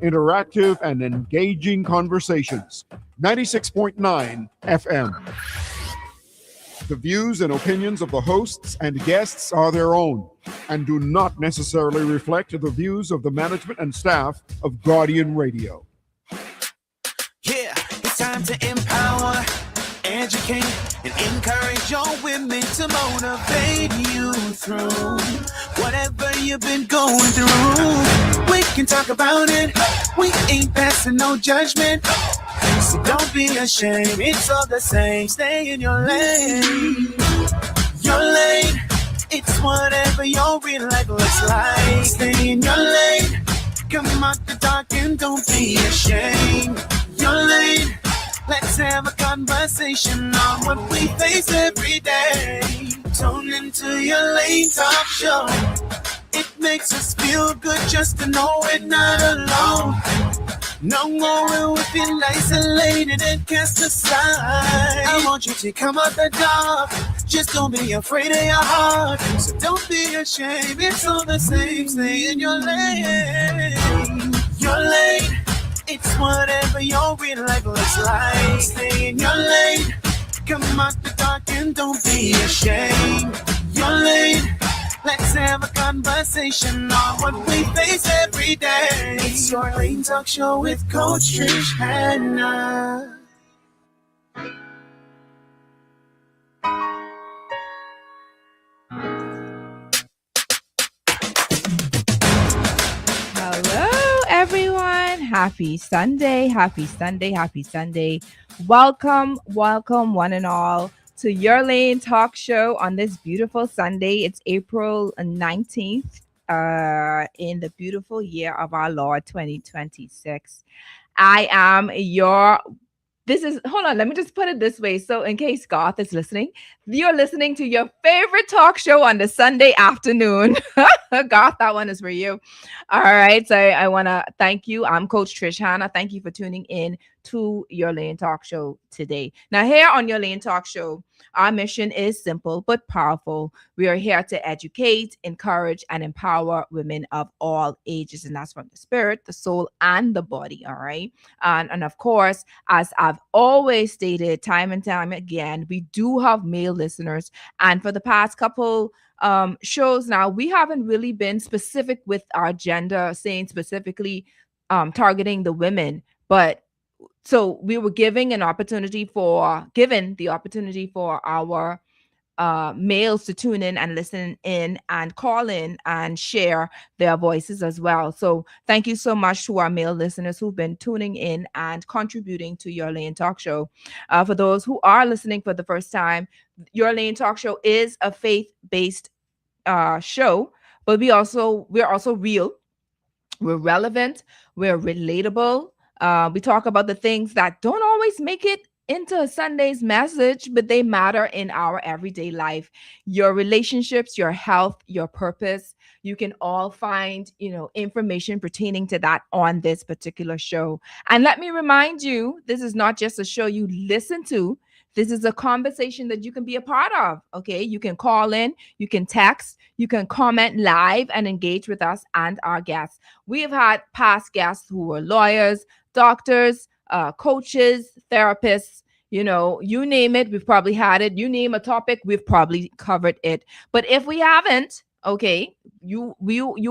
interactive and engaging conversations. 96.9 FM. The views and opinions of the hosts and guests are their own and do not necessarily reflect the views of the management and staff of Guardian Radio. Yeah, it's time to empower, educate, and encourage your women to motivate you through whatever you've been going through. We can talk about it. We ain't passing no judgment. So don't be ashamed. It's all the same. Stay in your lane. Your lane. It's whatever your real life looks like. Stay in your lane. Come out the dark and don't be ashamed. Your lane. Let's have a conversation on what we face every day. Tune into your lane talk show. It makes us feel good just to know we're not alone. No more we feel isolated and cast aside. I want you to come out the dark. Just don't be afraid of your heart. So don't be ashamed. It's all the same. Stay in your lane. Your lane. It's whatever your real life looks like. Stay in your lane. Come out the dark and don't be ashamed. Your lane. Let's have a conversation on what we face every day. It's your Lane Talk Show with Coach Trish Hanna. Hello, everyone. Happy Sunday. Happy Sunday. Happy Sunday. Welcome, one and all, to Your Lane Talk Show on this beautiful Sunday. It's April 19th in the beautiful year of our Lord 2026. I am hold on, let me just put it this way. So in case Garth is listening, you're listening to your favorite talk show on the Sunday afternoon. Garth, that one is for you. All right. So I want to thank you. I'm Coach Trish Hanna. Thank you for tuning in to Your Lane Talk Show today. Now, here on Your Lane Talk Show, our mission is simple but powerful. We are here to educate, encourage, and empower women of all ages. And that's from the spirit, the soul, and the body. All right. And of course, as I've always stated time and time again, we do have male listeners. And for the past couple shows now, we haven't really been specific with our gender, saying specifically targeting the women. But so we were given the opportunity for our males to tune in and listen in and call in and share their voices as well. So thank you so much to our male listeners who've been tuning in and contributing to Your Lane Talk Show. For those who are listening for the first time, Your Lane Talk Show is a faith-based show, but we're also real. We're relevant. We're relatable. We talk about the things that don't always make it into Sunday's message, but they matter in our everyday life. Your relationships, your health, your purpose. You can all find, information pertaining to that on this particular show. And let me remind you, this is not just a show you listen to. This is a conversation that you can be a part of, okay? You can call in, you can text, you can comment live and engage with us and our guests. We have had past guests who were lawyers, doctors, coaches, therapists, you name it, we've probably had it. You name a topic, we've probably covered it. But if we haven't, okay, you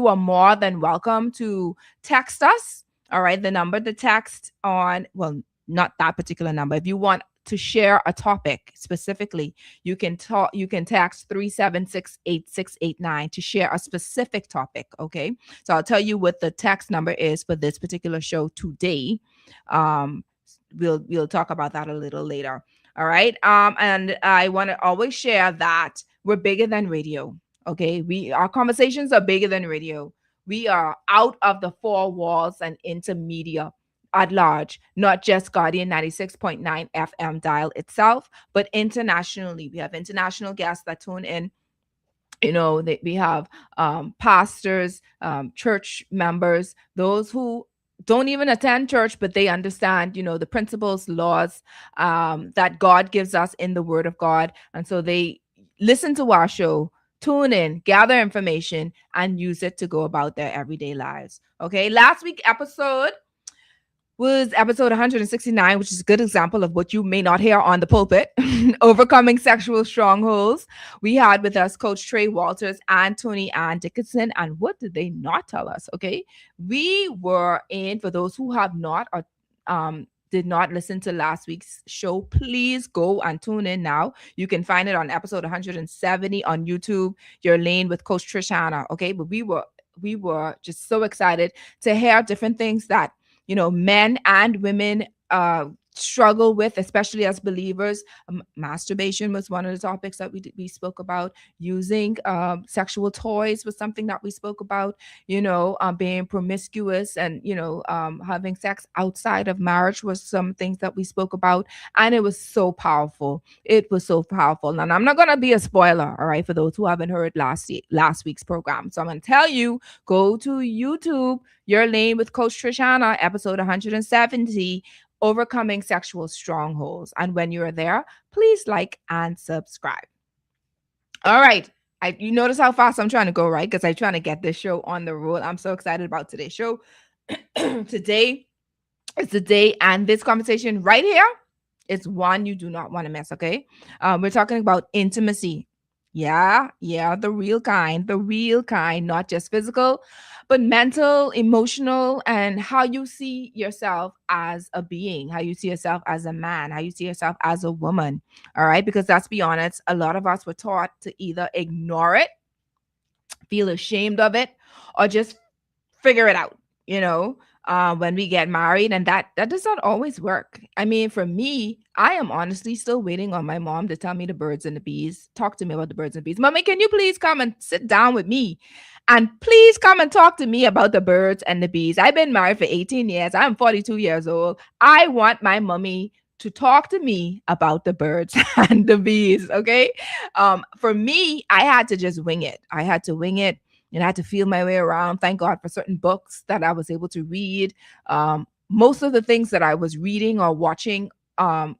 are more than welcome to text us, all right? The number to text on, well, not that particular number. If you want to share a topic specifically, you can text 376-8689 to share a specific topic. Okay. So I'll tell you what the text number is for this particular show today. We'll talk about that a little later. All right. And I want to always share that we're bigger than radio. Okay. Our conversations are bigger than radio. We are out of the four walls and into media at large, not just Guardian 96.9 FM dial itself, but internationally. We have international guests that tune in. We have pastors, church members, those who don't even attend church, but they understand, the principles, laws that God gives us in the Word of God. And so they listen to our show tune in, gather information, and use it to go about their everyday lives. Okay. Last week episode was episode 169, which is a good example of what you may not hear on the pulpit. Overcoming sexual strongholds. We had with us Coach Trey Walters and Tony Ann Dickinson. And what did they not tell us? Okay. We were in, for those who have not or did not listen to last week's show, please go and tune in now. You can find it on episode 170 on YouTube, Your Lane with Coach Trish Hanna. Okay. But we were just so excited to hear different things that men and women struggle with, especially as believers. Masturbation was one of the topics that we spoke about. Using sexual toys was something that we spoke about. Being promiscuous and having sex outside of marriage was some things that we spoke about, and it was so powerful. It was so powerful. And I'm not gonna be a spoiler, all right, for those who haven't heard last week's program. So I'm gonna tell you, go to YouTube, Your Lane with Coach Trish Hanna, episode 170. Overcoming sexual strongholds. And when you're there, please like and subscribe. All right. You notice how fast I'm trying to go, right? Because I'm trying to get this show on the road. I'm so excited about today's show. Today is the day, and this conversation right here is one you do not want to miss, okay? We're talking about intimacy. Yeah, the real kind, not just physical, but mental, emotional, and how you see yourself as a being, how you see yourself as a man, how you see yourself as a woman. All right, because let's be honest, a lot of us were taught to either ignore it, feel ashamed of it, or just figure it out, when we get married. And that does not always work. I mean, for me, I am honestly still waiting on my mom to tell me the birds and the bees. Talk to me about the birds and bees. Mommy, can you please come and sit down with me? And please come and talk to me about the birds and the bees. I've been married for 18 years. I'm 42 years old. I want my mommy to talk to me about the birds and the bees, okay? For me, I had to just wing it. I had to feel my way around. Thank God for certain books that I was able to read. Most of the things that I was reading or watching rather,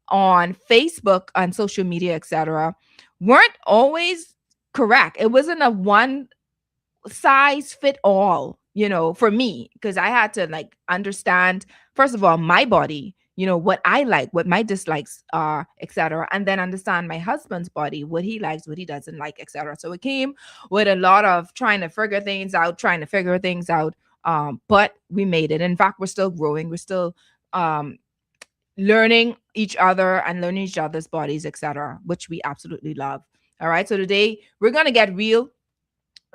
on Facebook, on social media, etc., weren't always correct. It wasn't a one size fit all, for me, because I had to understand, first of all, my body, what I like, what my dislikes are, etc., and then understand my husband's body, what he likes, what he doesn't like, etc. So it came with a lot of trying to figure things out, but we made it. In fact, we're still growing. We're still learning each other and learning each other's bodies, etc., which we absolutely love. All right. So today we're going to get real.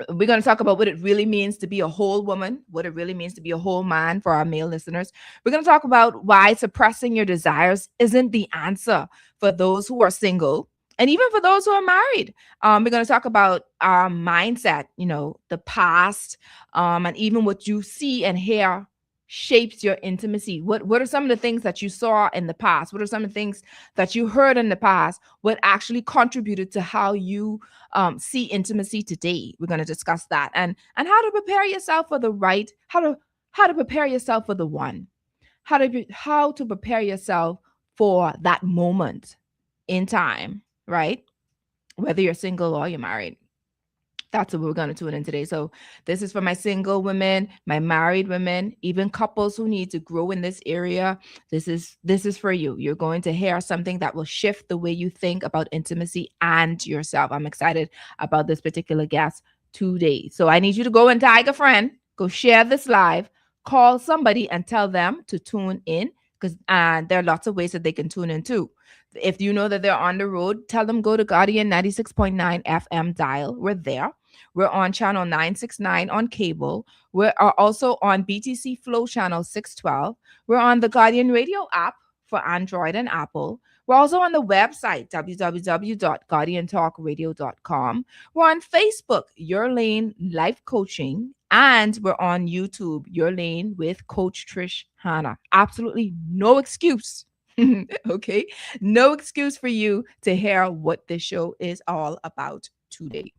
We're going to talk about what it really means to be a whole woman, what it really means to be a whole man for our male listeners. We're going to talk about why suppressing your desires isn't the answer for those who are single and even for those who are married. We're going to talk about our mindset, the past, and even what you see and hear shapes your intimacy. What are some of the things that you saw in the past? What are some of the things that you heard in the past? What actually contributed to how you see intimacy today? We're going to discuss that, and how to prepare yourself for the right, how to prepare yourself for the one, how to prepare yourself for that moment in time, right? Whether you're single or you're married. That's what we're going to tune in today. So this is for my single women, my married women, even couples who need to grow in this area. This is for you. You're going to hear something that will shift the way you think about intimacy and yourself. I'm excited about this particular guest today. So I need you to go and tag a friend, go share this live, call somebody and tell them to tune in, because there are lots of ways that they can tune in too. If you know that they're on the road, tell them go to Guardian 96.9 FM dial. We're there. We're on channel 969 on cable. We are also on BTC Flow channel 612. We're on the Guardian Radio app for Android and Apple. We're also on the website, www.guardiantalkradio.com. We're on Facebook, Your Lane Life Coaching. And we're on YouTube, Your Lane with Coach Trish Hanna. Absolutely no excuse. Okay? No excuse for you to hear what this show is all about today.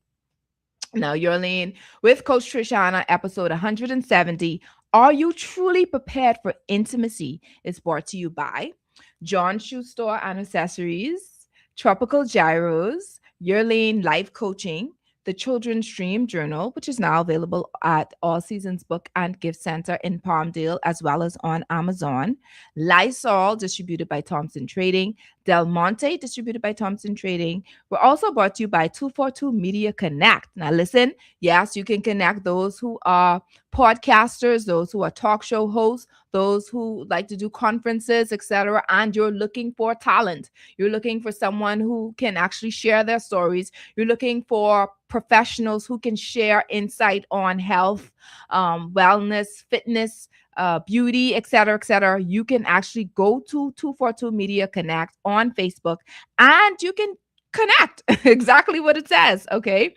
Now, Your Lane with Coach Trish Hanna, episode 170. Are you truly prepared for intimacy? Is brought to you by John Shoe Store and Accessories, Tropical Gyros, Yearling Life Coaching, the Children's Dream Journal, which is now available at All Seasons Book and Gift Center in Palmdale, as well as on Amazon. Lysol, distributed by Thompson Trading. Del Monte, distributed by Thompson Trading. We're also brought to you by 242 Media Connect. Now, listen, yes, you can connect those who are podcasters, those who are talk show hosts, those who like to do conferences, etc. And you're looking for talent. You're looking for someone who can actually share their stories. You're looking for professionals who can share insight on health, wellness, fitness, beauty, etc., etc. You can actually go to 242 Media Connect on Facebook, and you can connect exactly what it says. Okay.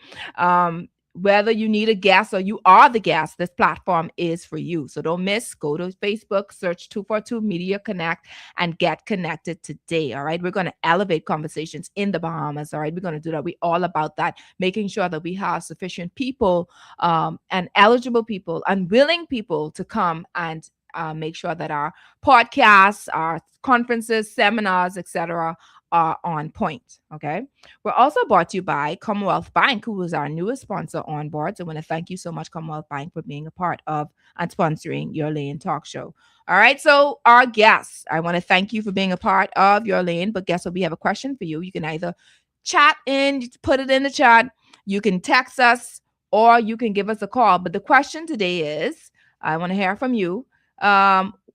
Whether you need a guest or you are the guest, this platform is for you. So don't miss. Go to Facebook, search 242 Media Connect, and get connected today. All right. We're going to elevate conversations in the Bahamas. All right. We're going to do that. We're all about that, making sure that we have sufficient people and eligible people and willing people to come and make sure that our podcasts, our conferences, seminars, etc., are on point. Okay. We're also brought to you by Commonwealth Bank, who is our newest sponsor on board. So I want to thank you so much, Commonwealth Bank, for being a part of and sponsoring Your Lane Talk Show. All right. So our guests, I want to thank you for being a part of Your Lane. But guess what? We have a question for you. You can either chat in, put it in the chat. You can text us, or you can give us a call. But the question today is, I want to hear from you.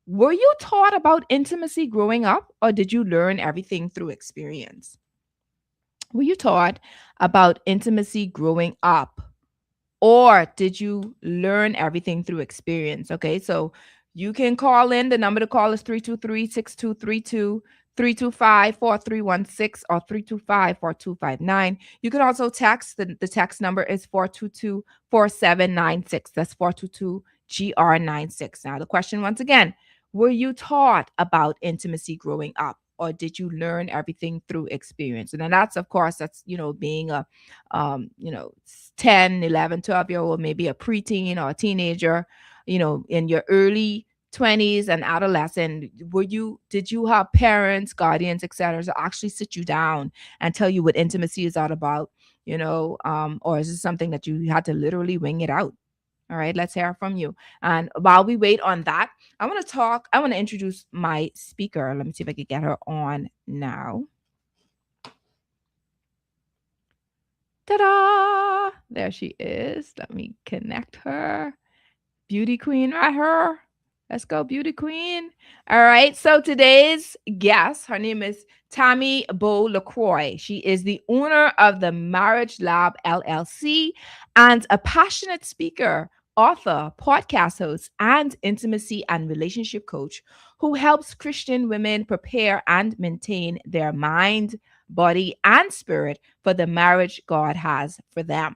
Were you taught about intimacy growing up, or did you learn everything through experience? Were you taught about intimacy growing up, or did you learn everything through experience? Okay, so you can call in. The number to call is 323-6232, 325-4316, or 325-4259. You can also text. The text number is 422-4796. That's 422-GR96. Now, the question once again, were you taught about intimacy growing up, or did you learn everything through experience? And then that's, of course, that's, being a, 10, 11, 12-year-old, maybe a preteen or a teenager, in your early 20s and adolescent. Did you have parents, guardians, etc., to actually sit you down and tell you what intimacy is all about, or is it something that you had to literally wing it out? All right, let's hear from you. And while we wait on that, I want to introduce my speaker. Let me see if I can get her on now. Ta-da! There she is. Let me connect her. Beauty queen right here. Let's go, beauty queen. All right, so today's guest, her name is Tammy Bowe-Lacroix. She is the owner of the Marriage Lab LLC and a passionate speaker, author, podcast host, and intimacy and relationship coach who helps Christian women prepare and maintain their mind, body, and spirit for the marriage God has for them.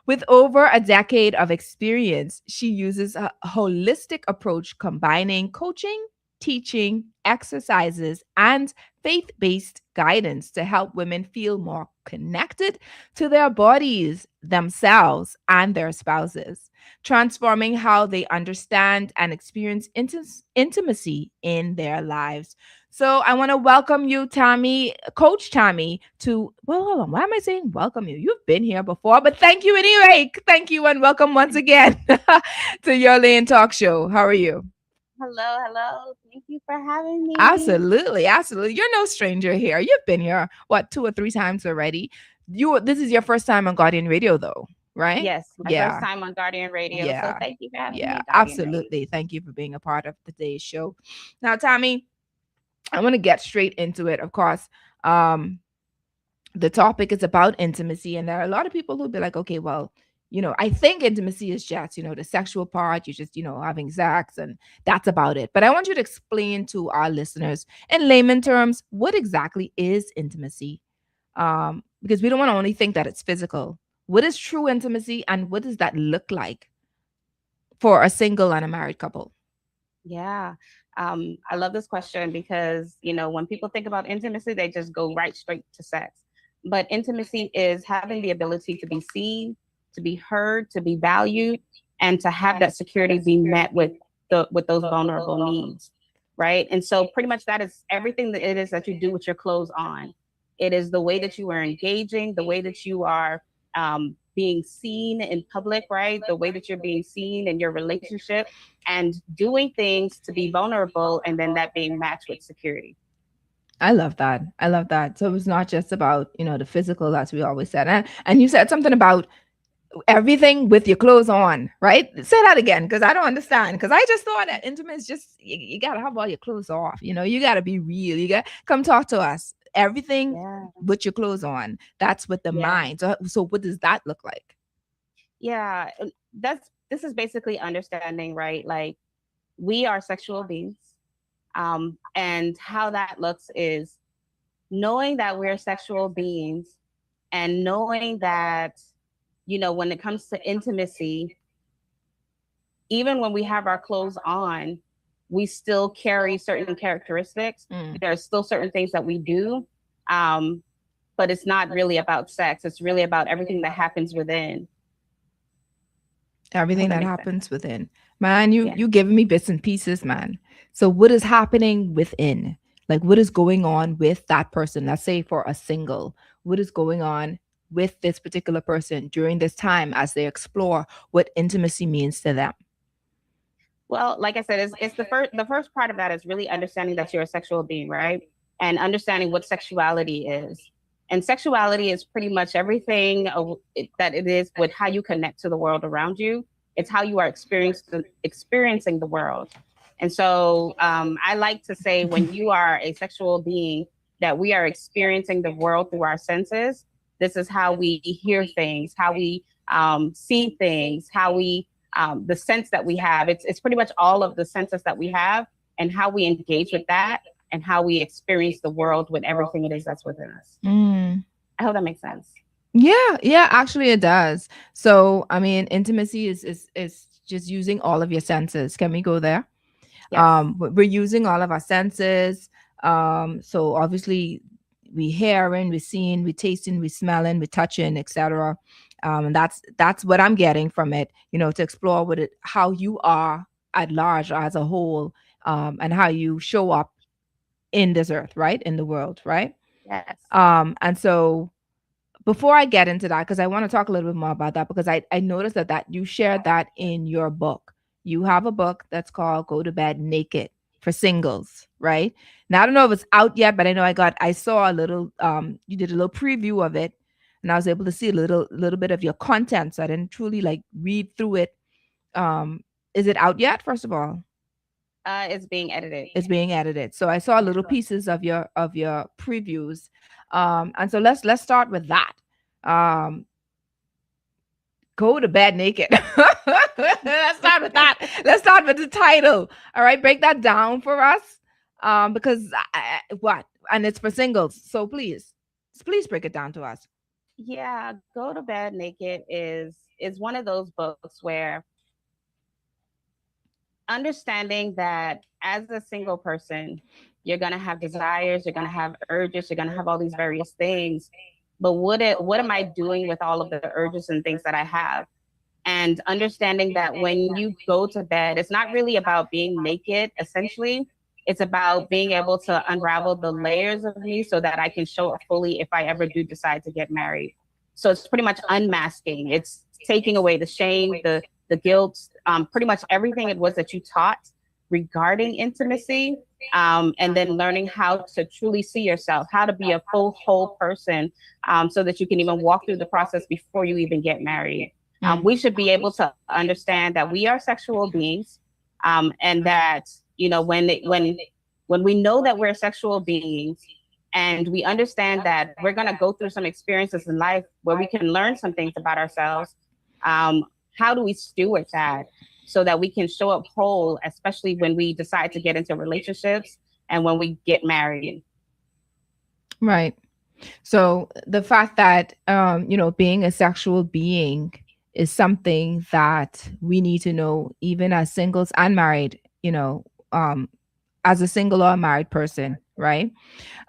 With over a decade of experience, she uses a holistic approach combining coaching, teaching, exercises, and faith-based guidance to help women feel more connected to their bodies, themselves, and their spouses, transforming how they understand and experience intimacy in their lives. So I want to welcome you, Tammy, Coach Tammy, hold on. Why am I saying welcome you? You've been here before, but thank you anyway. Thank you and welcome once again to Your Lane Talk Show. How are you? Hello. Thank you for having me. Absolutely. You're no stranger here. You've been here, 2 or 3 times already. This is your first time on Guardian Radio, though, right? Yes, my first time on Guardian Radio. Yeah. So thank you for having me. Yeah, absolutely. Radio. Thank you for being a part of today's show. Now, Tammy, I want to get straight into it. Of course, the topic is about intimacy, and there are a lot of people who'll be like, okay, well, I think intimacy is just, the sexual part. You're just, having sex, and that's about it. But I want you to explain to our listeners in layman terms, what exactly is intimacy? Because we don't want to only think that it's physical. What is true intimacy, and what does that look like for a single and a married couple? Yeah. I love this question because, when people think about intimacy, they just go right straight to sex. But intimacy is having the ability to be seen, to be heard, to be valued, and to have that security be met with those vulnerable needs, right? And so pretty much that is everything that it is that you do with your clothes on. It is the way that you are engaging, the way that you are being seen in public, right? The way that you're being seen in your relationship, and doing things to be vulnerable, and then that being matched with security. I love that. I love that. So it's not just about, the physical, as we always said. And you said something about everything with your clothes on, right? Say that again, because I don't understand. Because I just thought that intimate is just, you got to have all your clothes off. You got to be real. You got come talk to us. Everything Yeah. with your clothes on. That's with the Yeah. mind. So what does that look like? Yeah. This is basically understanding, right? Like, we are sexual beings. And how that looks is knowing that we're sexual beings, and knowing that, when it comes to intimacy, even when we have our clothes on, we still carry certain characteristics. There are still certain things that we do. But it's not really about sex. It's really about everything that happens within. Everything that happens within. Man, you giving me bits and pieces, man. So what is happening within? Like, what is going on with that person? Let's say for a single, what is going on with this particular person during this time as they explore what intimacy means to them? Well, like I said, it's the first part of that is really understanding that you're a sexual being, right? And understanding what sexuality is. And sexuality is pretty much everything that it is with how you connect to the world around you. It's how you are experiencing the world. And so I like to say, when you are a sexual being, that we are experiencing the world through our senses. This is how we hear things, how we see things, how we the sense that we have. It's pretty much all of the senses that we have, and how we engage with that, and how we experience the world with everything it is that's within us. I hope that makes sense. Yeah, actually it does. So, I mean, intimacy is just using all of your senses. Can we go there? Yes. We're using all of our senses. So obviously we hearing, we seeing, we tasting, we smelling, we touching, etc. And that's what I'm getting from it, to explore with it, how you are at large as a whole, and how you show up in this earth, right? In the world, right? Yes. And so before I get into that, because I want to talk a little bit more about that, because I noticed that you shared that in your book. You have a book that's called Go to Bed Naked for singles, right? Now I don't know if it's out yet, but I know I saw a little you did a little preview of it, and I was able to see a little bit of your content. So I didn't truly like read through it. Is it out yet, first of all? It's being edited. It's being edited. So I saw little pieces of your previews. And so let's start with that. Go to bed naked. Let's start with that. Let's start with the title. All right, break that down for us. Because what? And it's for singles. So please break it down to us. Yeah, Go to Bed Naked is one of those books where understanding that as a single person, you're going to have desires, you're going to have urges, you're going to have all these various things. But what am I doing with all of the urges and things that I have? And understanding that when you go to bed, it's not really about being naked, essentially. It's about being able to unravel the layers of me so that I can show up fully if I ever do decide to get married. So it's pretty much unmasking. It's taking away the shame, the guilt, pretty much everything it was that you taught regarding intimacy, and then learning how to truly see yourself, how to be a full, whole person, so that you can even walk through the process before you even get married. We should be able to understand that we are sexual beings, and that, when we know that we're sexual beings, and we understand that we're going to go through some experiences in life where we can learn some things about ourselves, how do we steward that so that we can show up whole, especially when we decide to get into relationships and when we get married? Right. So the fact that, being a sexual being is something that we need to know, even as singles and married, as a single or married person, right?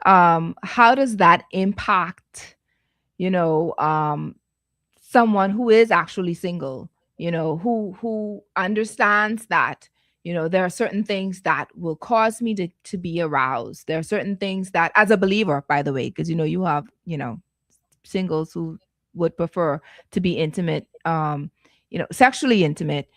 How does that impact, someone who is actually single, who understands that, There are certain things that will cause me to be aroused. There are certain things that, as a believer, by the way, because you have singles who would prefer to be intimate, sexually intimate,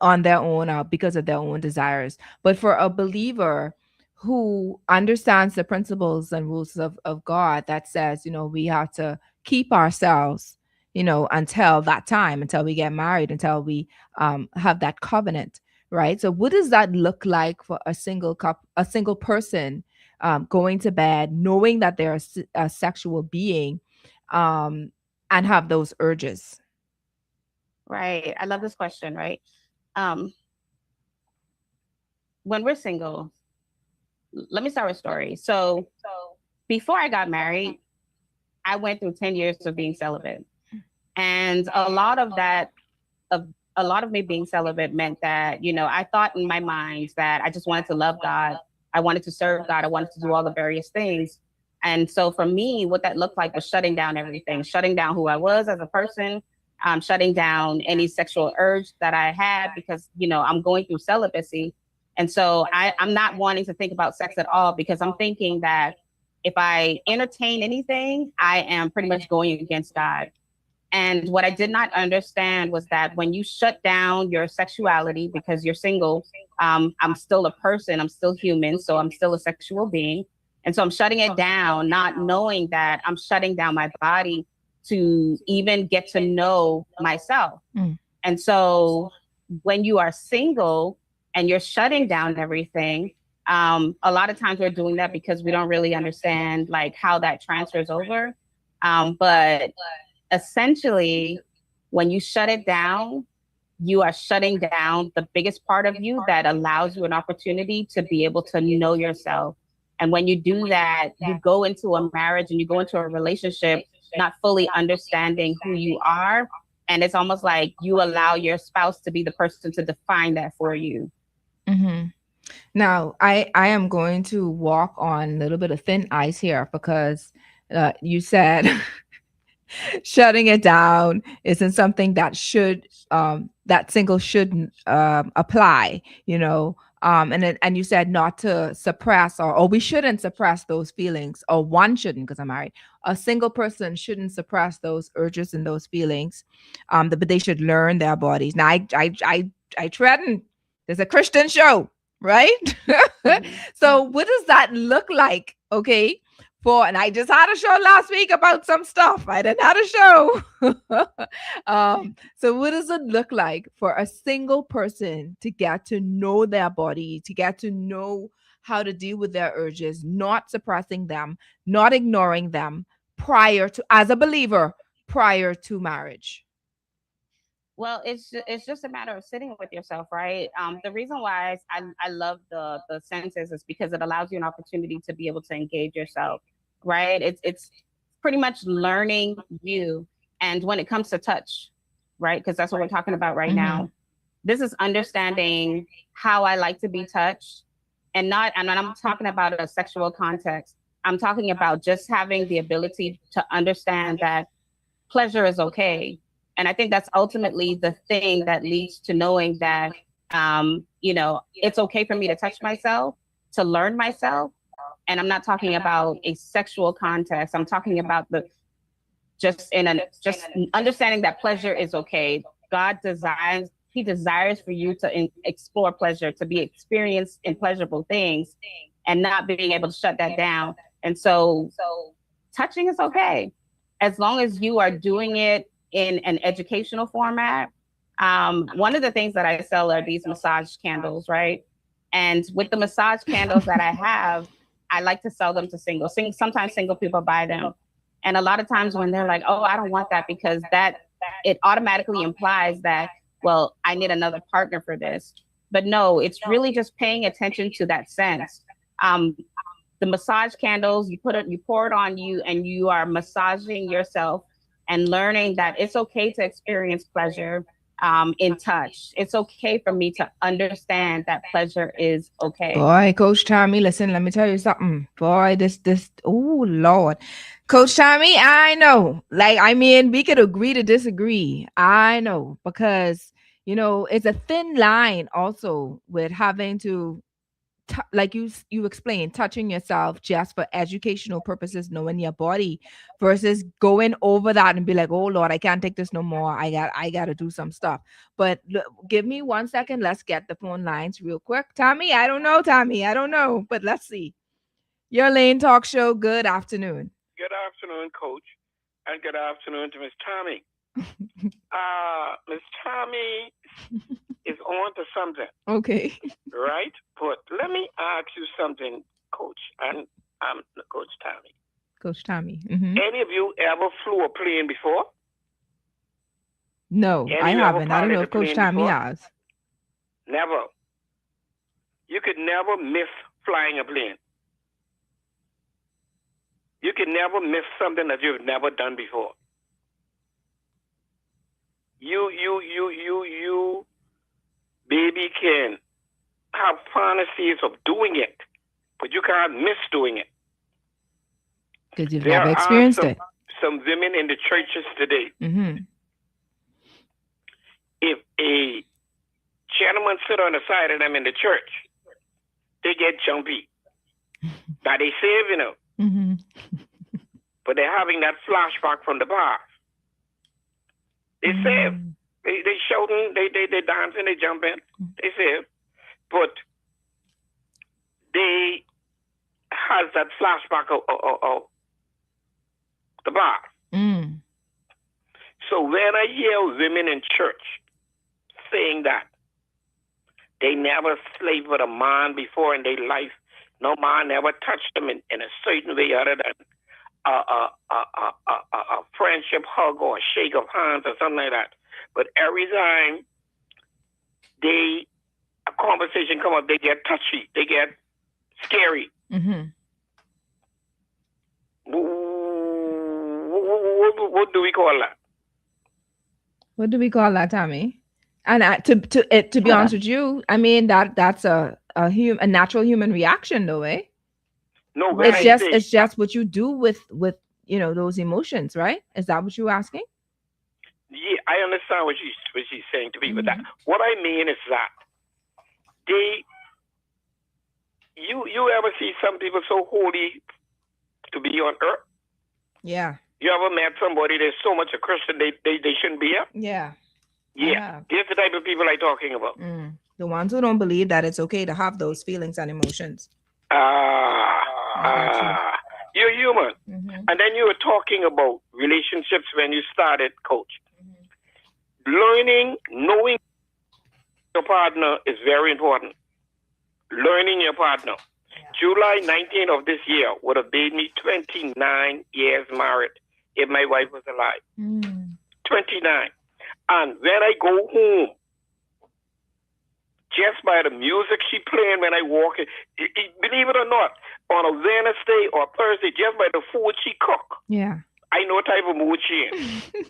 on their own, because of their own desires. But for a believer who understands the principles and rules of God, that says, we have to keep ourselves, until that time, until we get married, until we have that covenant, right? So what does that look like for a single person going to bed, knowing that they're a sexual being, and have those urges? Right. I love this question, right? When we're single, let me start with a story. So before I got married, I went through 10 years of being celibate. And a lot of me being celibate meant that, I thought in my mind that I just wanted to love God. I wanted to serve God. I wanted to do all the various things. And so for me, what that looked like was shutting down everything, shutting down who I was as a person, shutting down any sexual urge that I had, because, I'm going through celibacy. And so I'm not wanting to think about sex at all, because I'm thinking that if I entertain anything, I am pretty much going against God. And what I did not understand was that when you shut down your sexuality because you're single, I'm still a person, I'm still human, so I'm still a sexual being. And so I'm shutting it down, not knowing that I'm shutting down my body to even get to know myself. And so when you are single and you're shutting down everything, a lot of times we're doing that because we don't really understand like how that transfers over. But essentially, when you shut it down, you are shutting down the biggest part of you that allows you an opportunity to be able to know yourself. And when you do that, you go into a marriage and you go into a relationship not fully understanding who you are. And it's almost like you allow your spouse to be the person to define that for you. Mm-hmm. Now, I am going to walk on a little bit of thin ice here, because you said shutting it down isn't something that that single should apply, and you said not to suppress, or we shouldn't suppress those feelings, or one shouldn't, because I'm married. A single person shouldn't suppress those urges and those feelings, but they should learn their bodies. Now, I tread. There's a Christian show, right? So what does that look like? Okay. And I just had a show last week about some stuff. I didn't have a show. So what does it look like for a single person to get to know their body, to get to know how to deal with their urges, not suppressing them, not ignoring them as a believer, prior to marriage? Well, it's just a matter of sitting with yourself, right? The reason why I love the senses is because it allows you an opportunity to be able to engage yourself, right? It's pretty much learning you. And when it comes to touch, right? Because that's what we're talking about right now. This is understanding how I like to be touched, and I'm talking about a sexual context. I'm talking about just having the ability to understand that pleasure is okay. And I think that's ultimately the thing that leads to knowing that, it's okay for me to touch myself, to learn myself. And I'm not talking about a sexual context. I'm talking about just understanding that pleasure is okay. God he desires for you to explore pleasure, to be experienced in pleasurable things, and not being able to shut that down. And so touching is okay, as long as you are doing it in an educational format. One of the things that I sell are these massage candles, right? And with the massage candles that I have, I like to sell them to singles. Sometimes single people buy them. And a lot of times when they're like, oh, I don't want that, because it automatically implies that, well, I need another partner for this. But no, it's really just paying attention to that sense. The massage candles, you pour it on you, and you are massaging yourself and learning that it's okay to experience pleasure in touch. It's okay for me to understand that pleasure is okay. Boy, Coach Tammy, listen, let me tell you something. Boy, oh, Lord. Coach Tammy, I know. We could agree to disagree. I know, because, it's a thin line also with having to like you explained, touching yourself just for educational purposes, knowing your body, versus going over that and be like, oh Lord, I can't take this no more. I got to do some stuff. But give me 1 second. Let's get the phone lines real quick. Tommy, I don't know, but let's see. Your Lane Talk Show. Good afternoon. Good afternoon, Coach, and good afternoon to Miss Tommy. Miss Tommy is on to something. Okay. Right? But let me ask you something, Coach, and I'm Coach Tommy. Coach Tommy. Mm-hmm. Any of you ever flew a plane before? No, I haven't. I don't know if Coach Tommy has. Never. You could never miss flying a plane. You can never miss something that you've never done before. You, baby, can have fantasies of doing it, but you can't miss doing it. Because you've never experienced it. Some women in the churches today, mm-hmm. if a gentleman sit on the side of them in the church, they get jumpy. Now they save, mm-hmm. but they're having that flashback from the past. They save. They shouting, they dancing, they jumping, they save. But they has that flashback of the past. Mm. So when I hear women in church saying that they never slaved with a man before in their life, no man ever touched them in a certain way other than a friendship hug or a shake of hands or something like that. But every time a conversation come up, they get touchy, they get scary. Mm-hmm. What do we call that? What do we call that, Tommy? And to be honest with you, I mean that's a natural human reaction, though, eh? No, it's just what you do with those emotions, right? Is that what you're asking? Yeah, I understand what she's saying to me, but that what I mean is that you ever see some people so holy to be on earth? Yeah. You ever met somebody that's so much a Christian they shouldn't be here? Yeah. Yeah. Here's the type of people I'm talking about. The ones who don't believe that it's okay to have those feelings and emotions. You're human. Mm-hmm. And then you were talking about relationships when you started, Coach. Knowing your partner is very important. Learning your partner. Yeah. July 19th of this year would have made me 29 years married if my wife was alive. 29. And when I go home, just by the music she playing when I walk in, believe it or not, on a Wednesday or Thursday, just by the food she cook, I know what type of mood she in.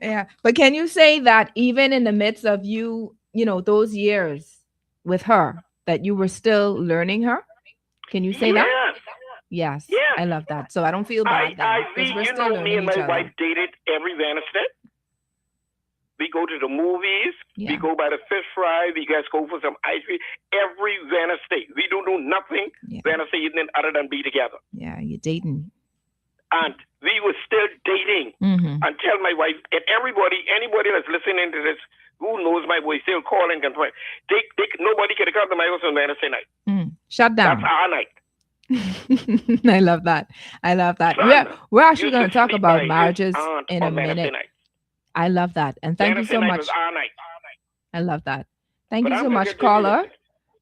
Yeah. But can you say that even in the midst of those years with her, that you were still learning her? Can you say that? Yes. Yes. I love that. So I don't feel bad. Me and my wife dated every Wednesday. We go to the movies. Yeah. We go by the fish fry. We guys go for some ice cream every Wednesday. We don't do nothing Wednesday evening other than be together. Yeah, you're dating. And we were still dating until my wife and anybody that's listening to this who knows my voice, they'll call and complain. Nobody can come to my house on Wednesday night. Shut down. That's our night. I love that. We're actually going to talk about marriages in a minute. I love that. And thank you so much. I love that. Thank you so much, caller.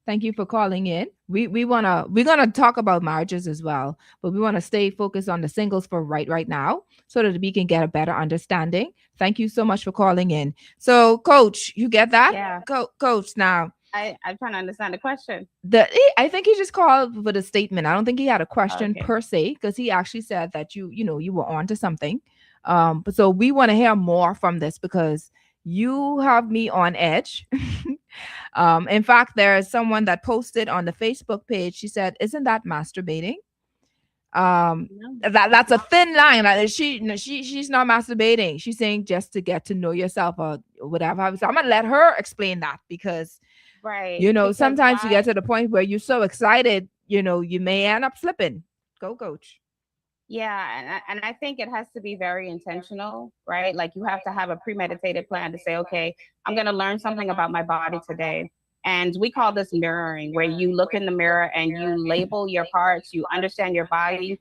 Thank you for calling in. We're gonna talk about marriages as well, but we want to stay focused on the singles for right now so that we can get a better understanding. Thank you so much for calling in. So, Coach, you get that? Yeah. Coach, now. I'm trying to understand the question. I think he just called for the statement. I don't think he had a question per se, because he actually said that you were on to something. But so we want to hear more from this because you have me on edge. In fact, there is someone that posted on the Facebook page. She said, "Isn't that masturbating?" That's a thin line. Like, she's not masturbating. She's saying just to get to know yourself or whatever. So I'm gonna let her explain that, because Right. you know, Because sometimes you why? get to the point where you're so excited, you know, you may end up slipping. Go, coach. Yeah, and I think it has to be very intentional, right? Like you have to have a premeditated plan to say, okay, I'm going to learn something about my body today. And we call this mirroring, where you look in the mirror and you label your parts, you understand your body.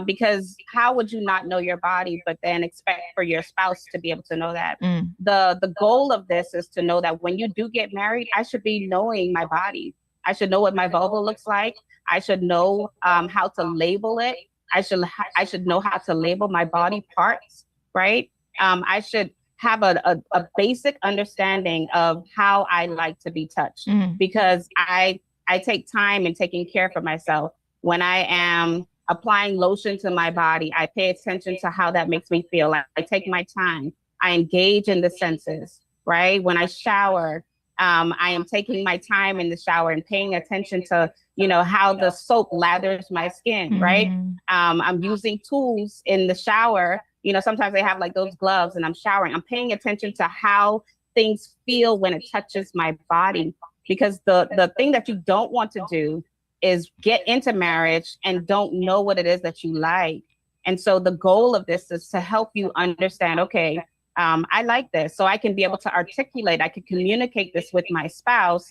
Because how would you not know your body, but then expect for your spouse to be able to know that? The goal of this is to know that when you do get married, I should be knowing my body. I should know what my vulva looks like. I should know how to label it. I should know how to label my body parts, right? I should have a basic understanding of how I like to be touched, because I take time in taking care for myself. When I am applying lotion to my body, I pay attention to how that makes me feel. I take my time. I engage in the senses, right? When I shower, I am taking my time in the shower and paying attention to, you know, how the soap lathers my skin, right? I'm using tools in the shower. You know, sometimes they have like those gloves and I'm showering. I'm paying attention to how things feel when it touches my body, because the thing that you don't want to do is get into marriage and don't know what it is that you like. And so the goal of this is to help you understand, okay, I like this, so I can be able to articulate, I can communicate this with my spouse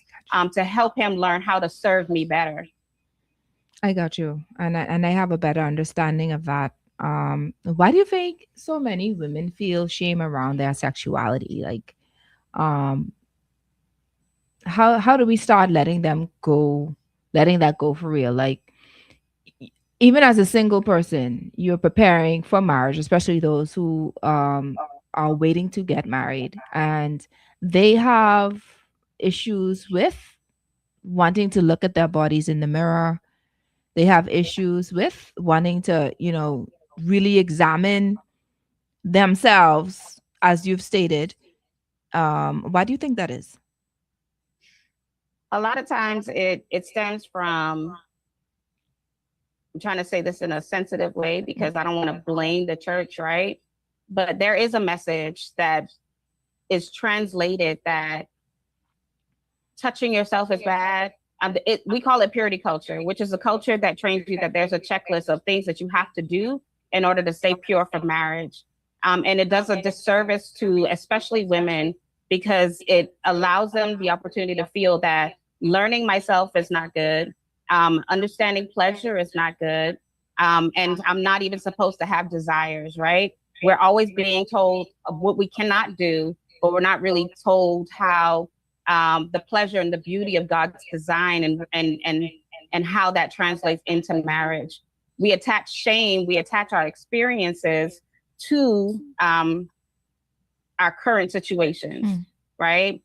to help him learn how to serve me better. I got you. And I have a better understanding of that. Why do you think so many women feel shame around their sexuality? Like, how do we start letting that go for real? Like, even as a single person, you're preparing for marriage, especially those who are waiting to get married, and they have issues with wanting to look at their bodies in the mirror. They have issues with wanting to, you know, really examine themselves, as you've stated. Why do you think that is? A lot of times it stems from, I'm trying to say this in a sensitive way because I don't want to blame the church, right? But there is a message that is translated that touching yourself is bad. We call it purity culture, which is a culture that trains you that there's a checklist of things that you have to do in order to stay pure for marriage. And it does a disservice to especially women, because it allows them the opportunity to feel that learning myself is not good. Understanding pleasure is not good. And I'm not even supposed to have desires, right? We're always being told of what we cannot do, but we're not really told how the pleasure and the beauty of God's design and how that translates into marriage. We attach shame, we attach our experiences to our current situations, right?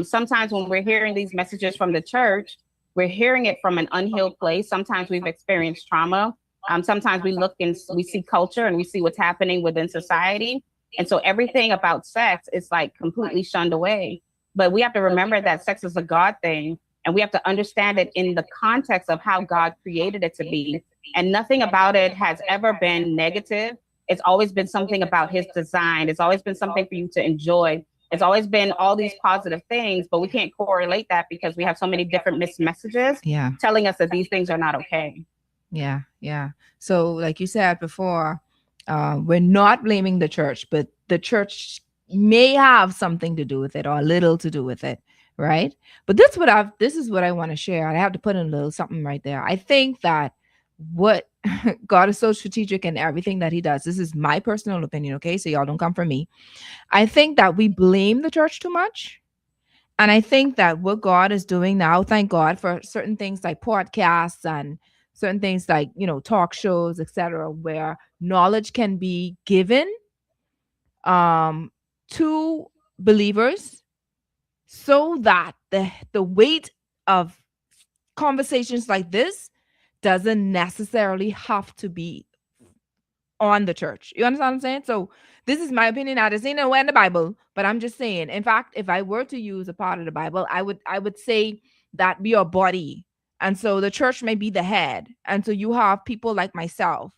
Sometimes when we're hearing these messages from the church, we're hearing it from an unhealed place. Sometimes we've experienced trauma. Sometimes we look and we see culture and we see what's happening within society. And so everything about sex is like completely shunned away. But we have to remember that sex is a God thing, and we have to understand it in the context of how God created it to be. And nothing about it has ever been negative. It's always been something about his design. It's always been something for you to enjoy. It's always been all these positive things, but we can't correlate that because we have so many different mixed messages telling us that these things are not okay. Yeah. So like you said before, we're not blaming the church, but the church may have something to do with it or a little to do with it, right? But this is what I want to share. I have to put in a little something right there. I think that what God is so strategic in everything that he does. This is my personal opinion, okay? So y'all don't come for me. I think that we blame the church too much. And I think that what God is doing now, thank God for certain things like podcasts and certain things like, you know, talk shows, etc., where knowledge can be given to believers, so that the weight of conversations like this doesn't necessarily have to be on the church. You understand what I'm saying? So this is my opinion. I just ain't nowhere in the Bible, but I'm just saying. In fact, if I were to use a part of the Bible, I would say that we are body And so the church may be the head. And so you have people like myself,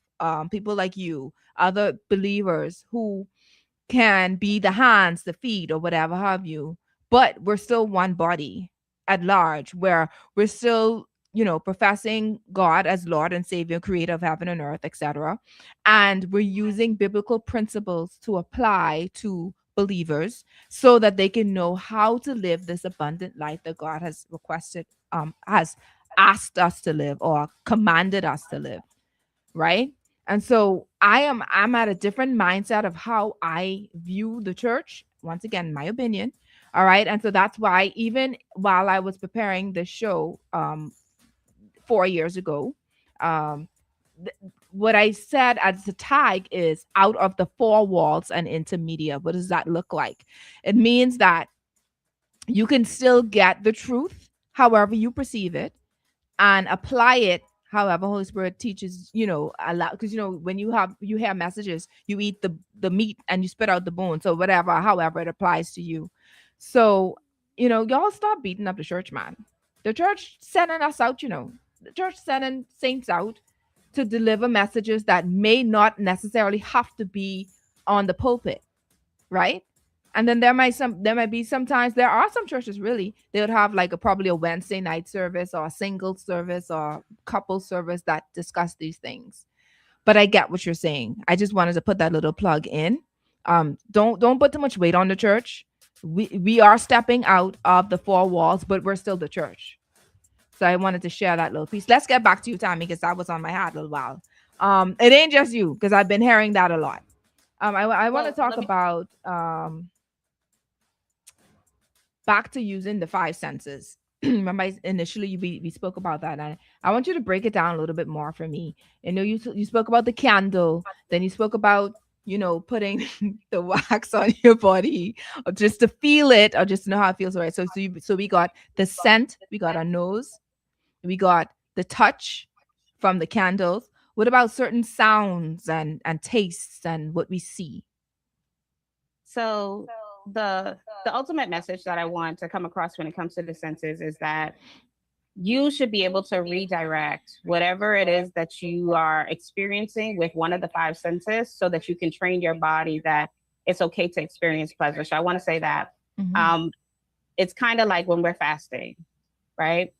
people like you, other believers who can be the hands, the feet, or whatever have you. But we're still one body at large, where we're still, professing God as Lord and Savior, creator of heaven and earth, etc. And we're using biblical principles to apply to believers so that they can know how to live this abundant life that God has requested, has asked us to live or commanded us to live, right? And so I'm at a different mindset of how I view the church. Once again, my opinion. All right. And so that's why even while I was preparing this show 4 years ago, what I said as a tag is out of the four walls and into media. What does that look like? It means that you can still get the truth however you perceive it and apply it however Holy Spirit teaches, allow, because when you hear messages, you eat the meat and you spit out the bone. So whatever, however it applies to you. So, y'all stop beating up the church, man. The church sending us out, the church sending saints out to deliver messages that may not necessarily have to be on the pulpit, right? And then there might be sometimes, there are some churches really, they would have like probably a Wednesday night service or a single service or couple service that discuss these things. But I get what you're saying. I just wanted to put that little plug in. Don't put too much weight on the church. We are stepping out of the four walls, but we're still the church. So I wanted to share that little piece. Let's get back to you, Tammy, because that was on my heart a little while. It ain't just you, because I've been hearing that a lot. I want to talk about back to using the five senses. Remember, initially we spoke about that, and I want you to break it down a little bit more for me. You spoke about the candle, then you spoke about putting the wax on your body, or just to feel it, or just to know how it feels. Right. So we got the scent, we got our nose, we got the touch from the candles. What about certain sounds and tastes and what we see? So the ultimate message that I want to come across when it comes to the senses is that you should be able to redirect whatever it is that you are experiencing with one of the five senses so that you can train your body that it's okay to experience pleasure. So I want to say that it's kind of like when we're fasting, right?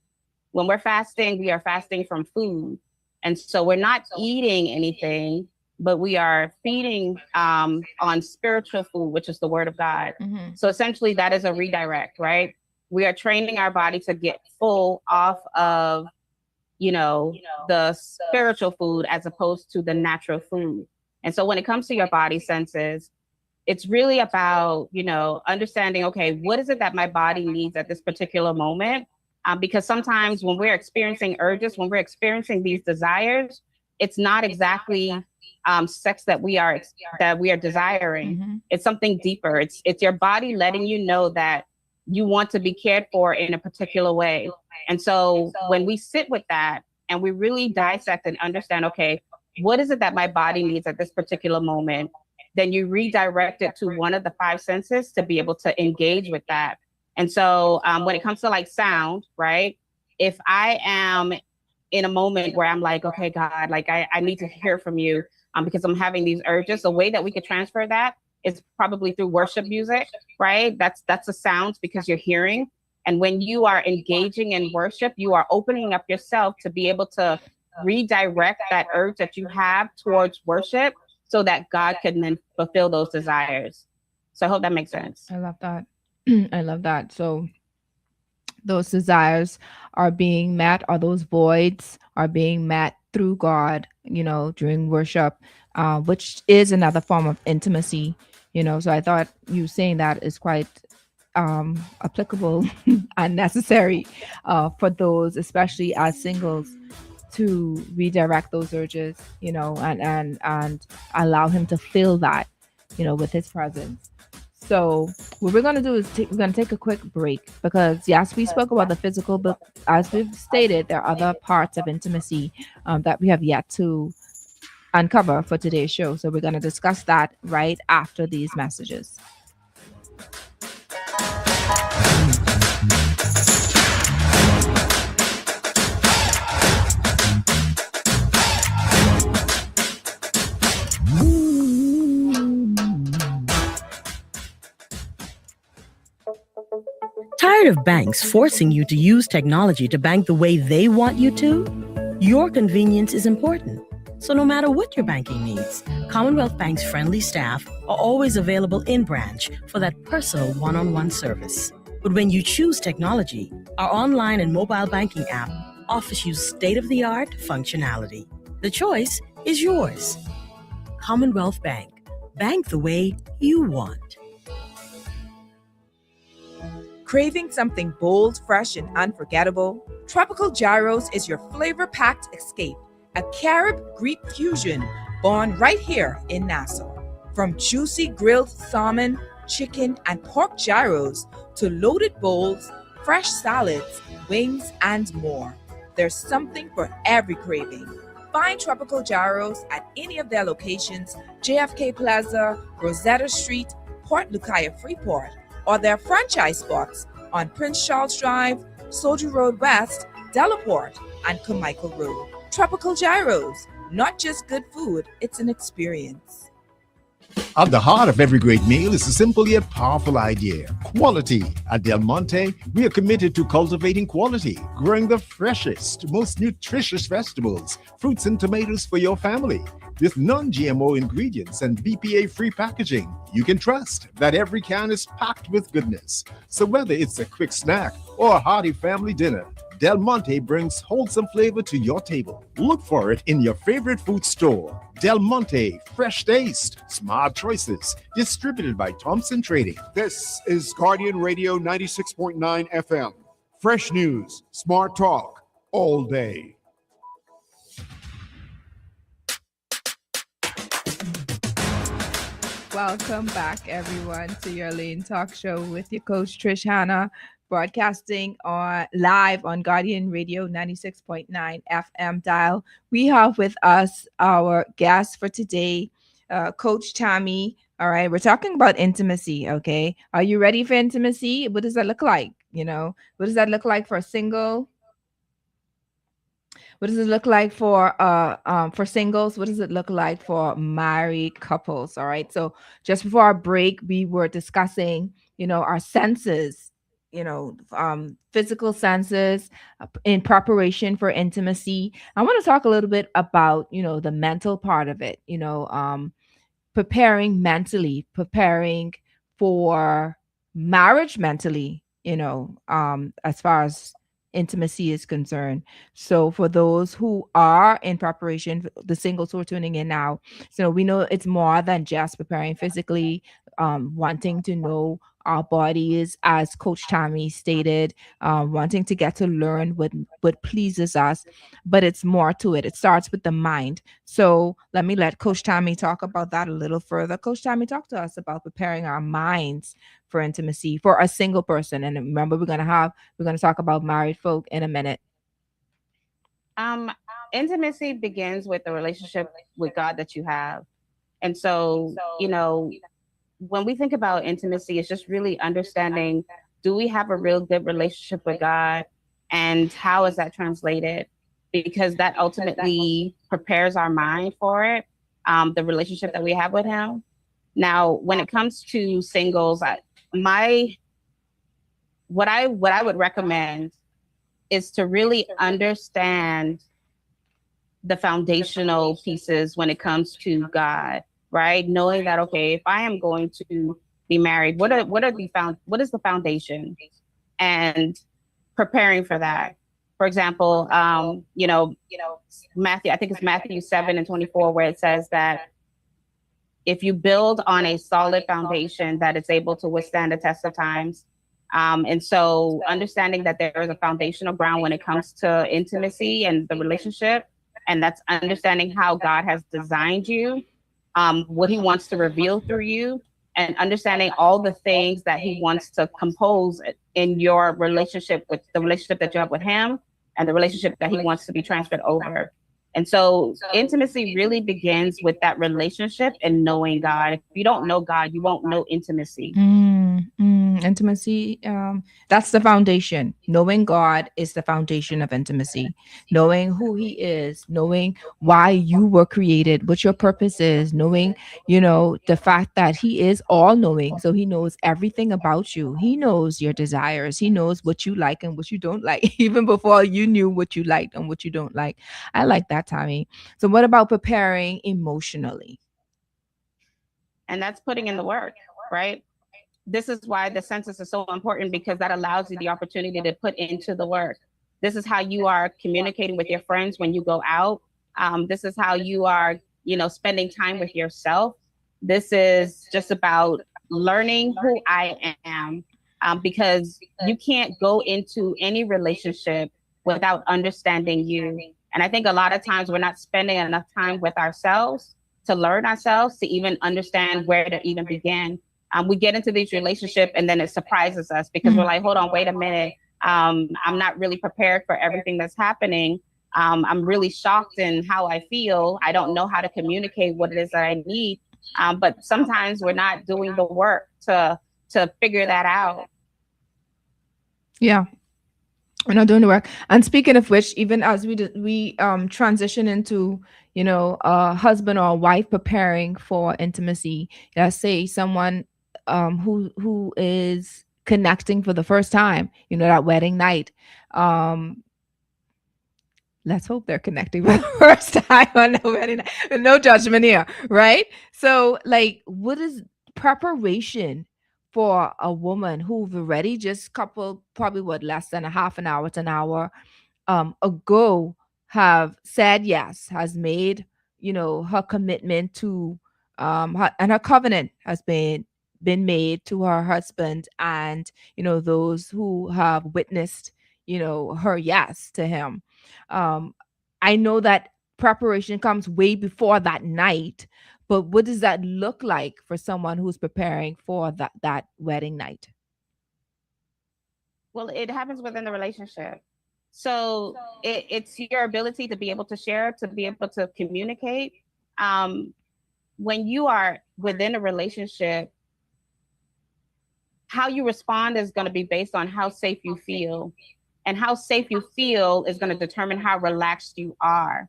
When we're fasting, we are fasting from food. And so we're not eating anything, but we are feeding on spiritual food, which is the word of God. So essentially that is a redirect, right? We are training our body to get full off of, the spiritual food as opposed to the natural food. And so when it comes to your body senses, it's really about, understanding, okay, what is it that my body needs at this particular moment? Because sometimes when we're experiencing urges, when we're experiencing these desires, it's not exactly sex that we are desiring. It's something deeper. It's your body letting you know that you want to be cared for in a particular way. And so when we sit with that and we really dissect and understand, okay, what is it that my body needs at this particular moment? Then you redirect it to one of the five senses to be able to engage with that. And so when it comes to like sound, right? If I am in a moment where I'm like, okay, God, like I need to hear from you because I'm having these urges, the way that we could transfer that is probably through worship music, right? That's a sound because you're hearing. And when you are engaging in worship, you are opening up yourself to be able to redirect that urge that you have towards worship so that God can then fulfill those desires. So I hope that makes sense. I love that. I love that. So those desires are being met, or those voids are being met through God, during worship, which is another form of intimacy, So I thought you saying that is quite applicable and necessary for those, especially as singles, to redirect those urges, and allow him to fill that, with his presence. So what we're going to do is we're going to take a quick break because, yes, we spoke about the physical, but as we've stated, there are other parts of intimacy that we have yet to uncover for today's show. So we're going to discuss that right after these messages. Tired of banks forcing you to use technology to bank the way they want you to? Your convenience is important. So no matter what your banking needs, Commonwealth Bank's friendly staff are always available in branch for that personal one-on-one service. But when you choose technology, our online and mobile banking app offers you state-of-the-art functionality. The choice is yours. Commonwealth Bank. Bank the way you want. Craving something bold, fresh, and unforgettable? Tropical Gyros is your flavor-packed escape, a Carib-Greek fusion born right here in Nassau. From juicy grilled salmon, chicken, and pork gyros to loaded bowls, fresh salads, wings, and more. There's something for every craving. Find Tropical Gyros at any of their locations, JFK Plaza, Rosetta Street, Port Lucaya Freeport, or their franchise spots on Prince Charles Drive, Soldier Road West, Delaport, and Carmichael Road. Tropical Gyros, not just good food, it's an experience. At the heart of every great meal is a simple yet powerful idea: quality. At Del Monte, we are committed to cultivating quality, growing the freshest, most nutritious vegetables, fruits, and tomatoes for your family. With non-GMO ingredients and BPA-free packaging, you can trust that every can is packed with goodness. So whether it's a quick snack or a hearty family dinner, Del Monte brings wholesome flavor to your table. Look for it in your favorite food store. Del Monte, fresh taste, smart choices. Distributed by Thompson Trading. This is Guardian Radio 96.9 FM. Fresh news, smart talk, all day. Welcome back, everyone, to your Lane Talk Show with your coach, Trish Hanna, broadcasting live on Guardian Radio 96.9 FM dial. We have with us our guest for today, Coach Tammy. All right, we're talking about intimacy, okay? Are you ready for intimacy? What does that look like? What does that look like for a single? What does it look like for singles? What does it look like for married couples? All right. So just before our break, we were discussing, our senses, physical senses in preparation for intimacy. I want to talk a little bit about, the mental part of it, preparing mentally, preparing for marriage mentally, as far as intimacy is concerned. So for those who are in preparation, the singles who are tuning in now, so we know it's more than just preparing physically, wanting to know our bodies, as Coach Tammy stated, wanting to get to learn what pleases us, but it's more to it. It starts with the mind. So let me let Coach Tammy talk about that a little further. Coach Tammy, talk to us about preparing our minds for intimacy for a single person. And remember, we're going to talk about married folk in a minute. Intimacy begins with the relationship with God that you have. And so, when we think about intimacy, it's just really understanding, do we have a real good relationship with God, and how is that translated? Because that ultimately prepares our mind for it, the relationship that we have with Him. Now, when it comes to singles, what I would recommend is to really understand the foundational pieces when it comes to God. Right? Knowing that, okay, if I am going to be married, what is the foundation, and preparing for that. For example, Matthew, I think it's Matthew 7:24, where it says that if you build on a solid foundation, that it's able to withstand the test of times. And so understanding that there is a foundational ground when it comes to intimacy and the relationship, and that's understanding how God has designed you, what He wants to reveal through you, and understanding all the things that He wants to compose in your relationship, with the relationship that you have with Him and the relationship that He wants to be transferred over. And so intimacy really begins with that relationship and knowing God. If you don't know God, you won't know intimacy. Intimacy, that's the foundation. Knowing God is the foundation of intimacy. Knowing who He is, knowing why you were created, what your purpose is, knowing, the fact that He is all knowing. So He knows everything about you. He knows your desires. He knows what you like and what you don't like, even before you knew what you liked and what you don't like. I like that, Tammy. So, what about preparing emotionally? And that's putting in the work, right? This is why the census is so important, because that allows you the opportunity to put into the work. This is how you are communicating with your friends when you go out. This is how you are, spending time with yourself. This is just about learning who I am, because you can't go into any relationship without understanding you. And I think a lot of times we're not spending enough time with ourselves to learn ourselves, to even understand where to even begin. We get into these relationships and then it surprises us because we're like, hold on, wait a minute. I'm not really prepared for everything that's happening. I'm really shocked in how I feel. I don't know how to communicate what it is that I need. But sometimes we're not doing the work to figure that out. Yeah. We're not doing the work. And speaking of which, even as we transition into, a husband or a wife preparing for intimacy, let's say someone who is connecting for the first time, that wedding night. Let's hope they're connecting for the first time on the wedding night. No judgment here, right? So, like, what is preparation for a woman who've already just coupled, probably less than a half an hour to an hour ago, have said yes, has made, her commitment to and her covenant has been made to her husband, and those who have witnessed her yes to him. I know that preparation comes way before that night, but what does that look like for someone who's preparing for that wedding night? Well, it happens within the relationship. So it's your ability to be able to share, to be able to communicate. When you are within a relationship, how you respond is going to be based on how safe you feel. And how safe you feel is going to determine how relaxed you are.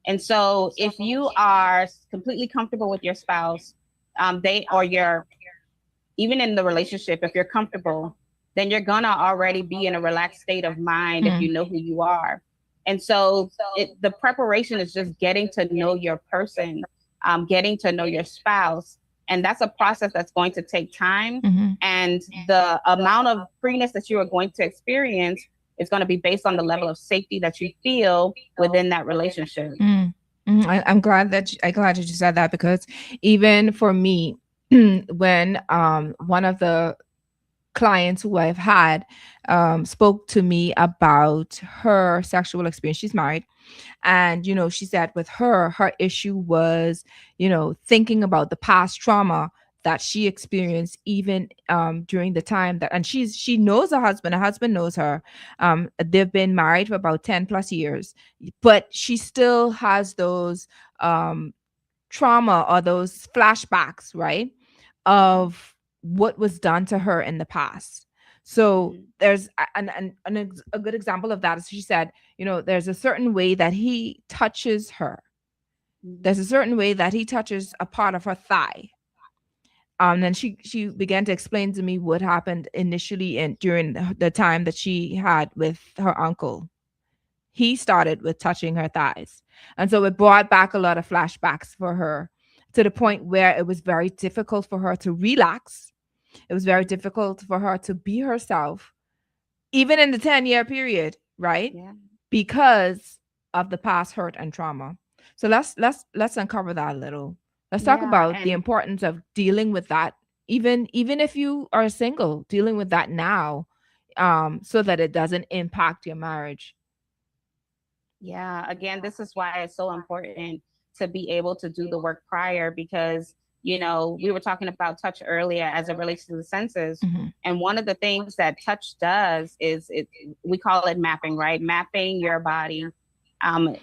And so if you are completely comfortable with your spouse, even in the relationship, if you're comfortable, then you're going to already be in a relaxed state of mind if you know who you are. And so the preparation is just getting to know your person, getting to know your spouse. And that's a process that's going to take time. And the amount of freeness that you are going to experience is going to be based on the level of safety that you feel within that relationship. I'm glad that you said that, because even for me, when one of the clients who I've had spoke to me about her sexual experience. She's married. And, she said with her issue was, thinking about the past trauma that she experienced even during the time that, and she knows her husband knows her. They've been married for about 10 plus years, but she still has those trauma or those flashbacks, right, of what was done to her in the past. So there's a good example of that is she said, there's a certain way that he touches her. There's a certain way that he touches a part of her thigh. And she began to explain to me what happened initially and during the time that she had with her uncle. He started with touching her thighs. And so it brought back a lot of flashbacks for her, to the point where it was very difficult for her to relax. It was very difficult for her to be herself, even in the 10-year period, right? Yeah. Because of the past hurt and trauma. So let's uncover that a little. Let's talk about the importance of dealing with that, even if you are single, dealing with that now, so that it doesn't impact your marriage. Yeah, again, this is why it's so important to be able to do the work prior, because, we were talking about touch earlier as it relates to the senses. And one of the things that touch does is we call it mapping, right? Mapping your body.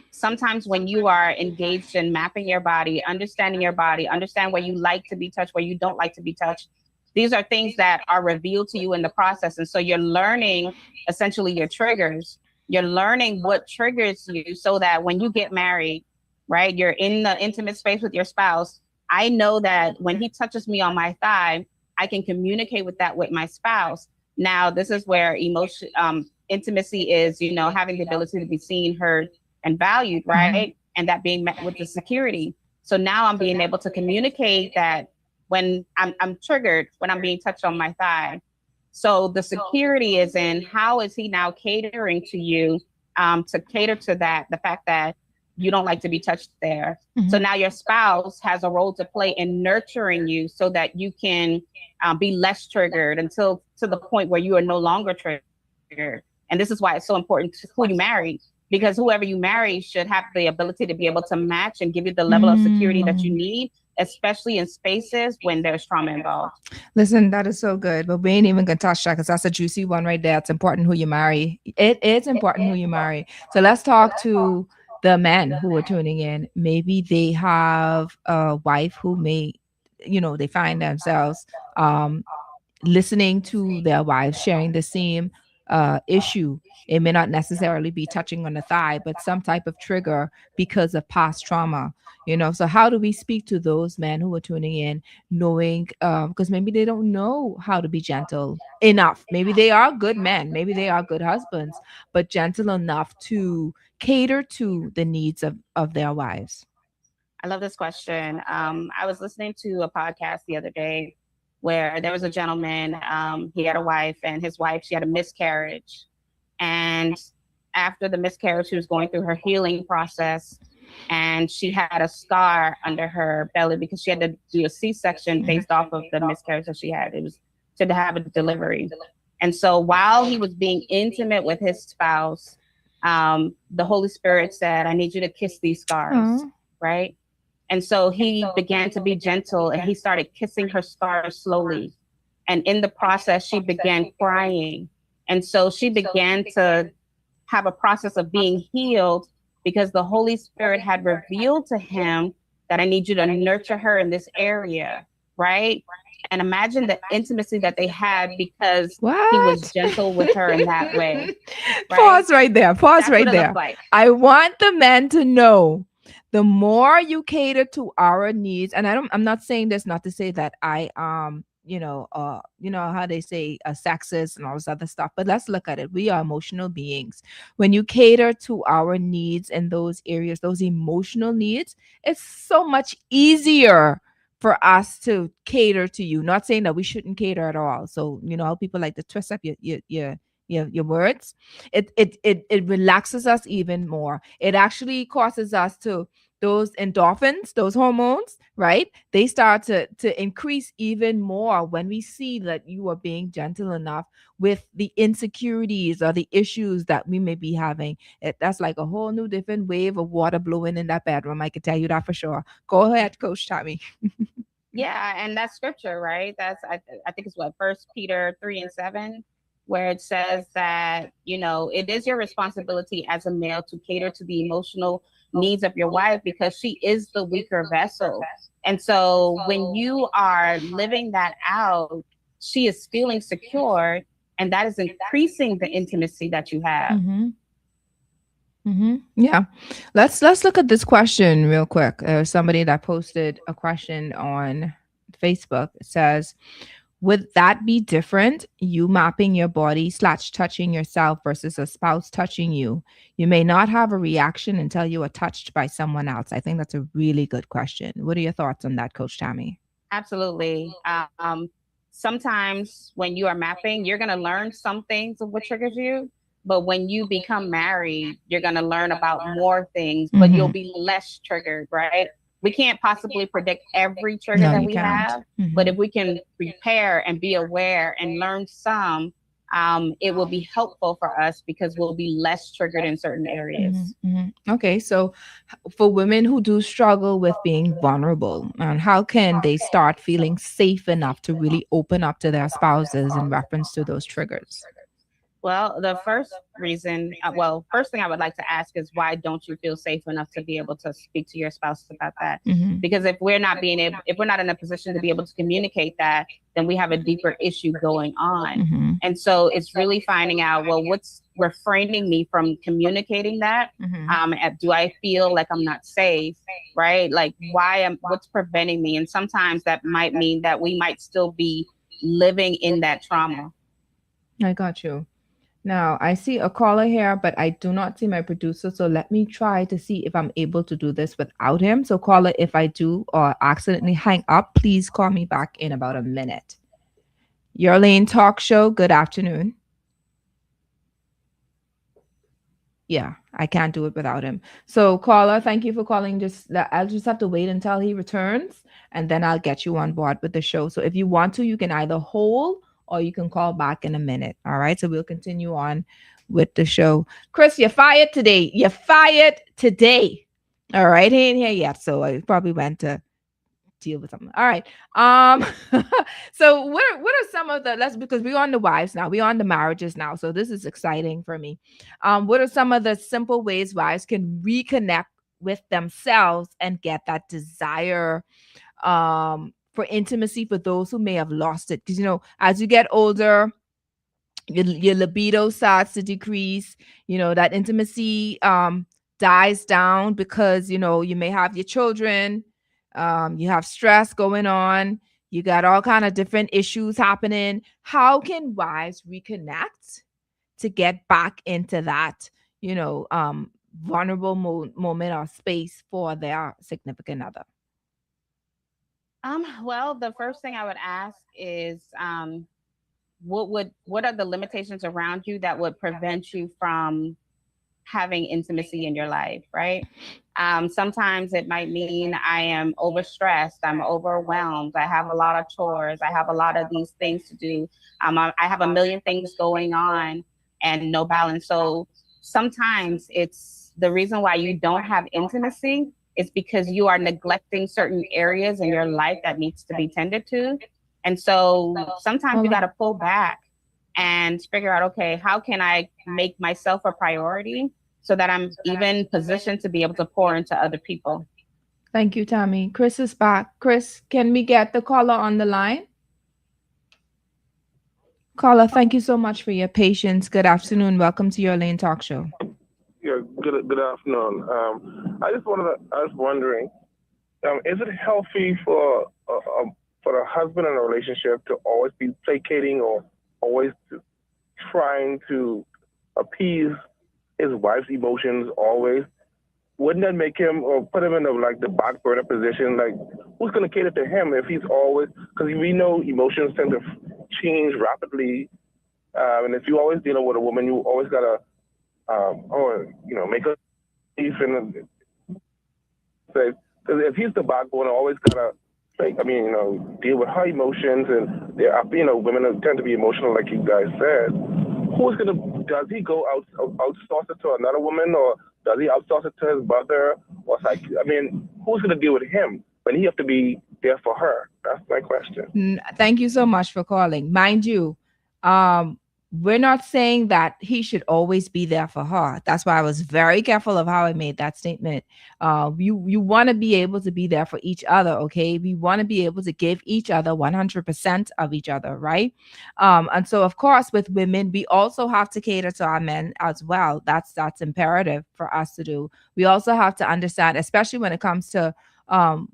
Sometimes when you are engaged in mapping your body, understand where you like to be touched, where you don't like to be touched, These are things that are revealed to you in the process. And so you're learning essentially your triggers. You're learning what triggers you so that when you get married, right, you're in the intimate space with your spouse. I know that when he touches me on my thigh, I can communicate with that with my spouse. Now, this is where intimacy is, having the ability to be seen, heard, and valued, right? And that being met with the security. So now I'm being able to communicate that when I'm triggered, when I'm being touched on my thigh. So the security is in how is he now catering to you, to cater to that, the fact that you don't like to be touched there. So now your spouse has a role to play in nurturing you so that you can be less triggered until to the point where you are no longer triggered. And this is why it's so important to who you marry, because whoever you marry should have the ability to be able to match and give you the level of security that you need, especially in spaces when there's trauma involved. Listen, that is so good, but we ain't even gonna touch that because that's a juicy one right there. It's important who you marry. It is important who you marry. So let's talk to the men who are tuning in. Maybe they have a wife who may, they find themselves listening to their wives sharing the same issue. It may not necessarily be touching on the thigh, but some type of trigger because of past trauma. So how do we speak to those men who are tuning in, knowing because maybe they don't know how to be gentle enough. Maybe they are good men, maybe they are good husbands, but gentle enough to cater to the needs of their wives. I love this question. I was listening to a podcast the other day where there was a gentleman, he had a wife, and his wife, she had a miscarriage. And after the miscarriage, she was going through her healing process, and she had a scar under her belly because she had to do a C-section based off of the miscarriage that she had. She had to have a delivery. And so while he was being intimate with his spouse, the Holy Spirit said, I need you to kiss these scars, right? And so he began to be gentle, and he started kissing her scars slowly. And in the process, she began crying. And so she began to have a process of being healed because the Holy Spirit had revealed to him that I need you to nurture her in this area, right? And imagine the intimacy that they had because he was gentle with her in that way. Right? Pause right there. That's right there. Like. I want the men to know the more you cater to our needs, and I'm not saying this not to say that I how they say sexist and all this other stuff, but let's look at it. We are emotional beings. When you cater to our needs in those areas, those emotional needs, it's so much easier for us to cater to you. Not saying that we shouldn't cater at all. So how people like to twist up your words. It relaxes us even more. It actually causes us to, those endorphins, those hormones, right? They start to increase even more when we see that you are being gentle enough with the insecurities or the issues that we may be having. That's like a whole new different wave of water blowing in that bedroom. I can tell you that for sure. Go ahead, Coach Tammy. Yeah, and that's scripture, right? That's I think it's 1 Peter 3:7, where it says that, it is your responsibility as a male to cater to the emotional needs of your wife because she is the weaker vessel. And so when you are living that out, she is feeling secure, and that is increasing the intimacy that you have. Yeah. Let's look at this question real quick. There's somebody that posted a question on Facebook. It says, would that be different? You mapping your body / touching yourself versus a spouse touching you. You may not have a reaction until you are touched by someone else. I think that's a really good question. What are your thoughts on that, Coach Tammy? Absolutely. Sometimes when you are mapping, you're going to learn some things of what triggers you. But when you become married, you're going to learn about more things, but you'll be less triggered, right? We can't possibly predict every trigger that we have, but if we can prepare and be aware and learn some, it will be helpful for us because we'll be less triggered in certain areas. Okay, so for women who do struggle with being vulnerable, and how can they start feeling safe enough to really open up to their spouses in reference to those triggers? Well, the first reason, first thing I would like to ask is why don't you feel safe enough to be able to speak to your spouse about that? Mhm. Because if we're not in a position to be able to communicate that, then we have a deeper issue going on. Mhm. And so it's really finding out, well, what's refraining me from communicating that? Mhm. Do I feel like I'm not safe, right? Like what's preventing me? And sometimes that might mean that we might still be living in that trauma. I got you. Now, I see a caller here, but I do not see my producer. So let me try to see if I'm able to do this without him. So, caller, if I do or accidentally hang up, please call me back in about a minute. Your Lane Talk Show, good afternoon. Yeah, I can't do it without him. So, caller, thank you for calling. I'll just have to wait until he returns, and then I'll get you on board with the show. So, if you want to, you can either hold or you can call back in a minute. All right. So we'll continue on with the show. Chris, you're fired today. You're fired today. All right. He ain't here yet, so I probably went to deal with something. All right. So what are some of the because we're on the wives now, we're on the marriages now. So this is exciting for me. What are some of the simple ways wives can reconnect with themselves and get that desire for intimacy for those who may have lost it? Because as you get older, your libido starts to decrease. That intimacy dies down because you may have your children, you have stress going on, you got all kind of different issues happening. How can wives reconnect to get back into that vulnerable moment or space for their significant other? Well, the first thing I would ask is, what are the limitations around you that would prevent you from having intimacy in your life, right? Sometimes it might mean I am overstressed, I'm overwhelmed, I have a lot of chores, I have a lot of these things to do. I have a million things going on and no balance. So sometimes it's the reason why you don't have intimacy is because you are neglecting certain areas in your life that needs to be tended to. And so sometimes you got to pull back and figure out, okay, how can I make myself a priority so that I'm even positioned to be able to pour into other people? Thank you, Tammy. Chris is back. Chris, can we get the caller on the line? Caller, thank you so much for your patience. Good afternoon. Welcome to Your Lane Talk Show. Yeah, good afternoon. I was wondering, is it healthy for the husband in a relationship to always be placating or always trying to appease his wife's emotions always? Wouldn't that make him or put him in the back burner position? Like, who's going to cater to him if he's always, because we know emotions tend to change rapidly. And if you always dealing with a woman, you always got to, make her safe and say, because if he's the backbone, always got to, deal with her emotions, and women tend to be emotional, like you guys said. Does he go outsource it to another woman, or does he outsource it to his brother? Or who's going to deal with him when he have to be there for her? That's my question. Thank you so much for calling. Mind you, we're not saying that he should always be there for her. That's why I was very careful of how I made that statement. You want to be able to be there for each other, okay? We want to be able to give each other 100% of each other, right? And so, of course, with women, we also have to cater to our men as well. That's imperative for us to do. We also have to understand, especially when it comes to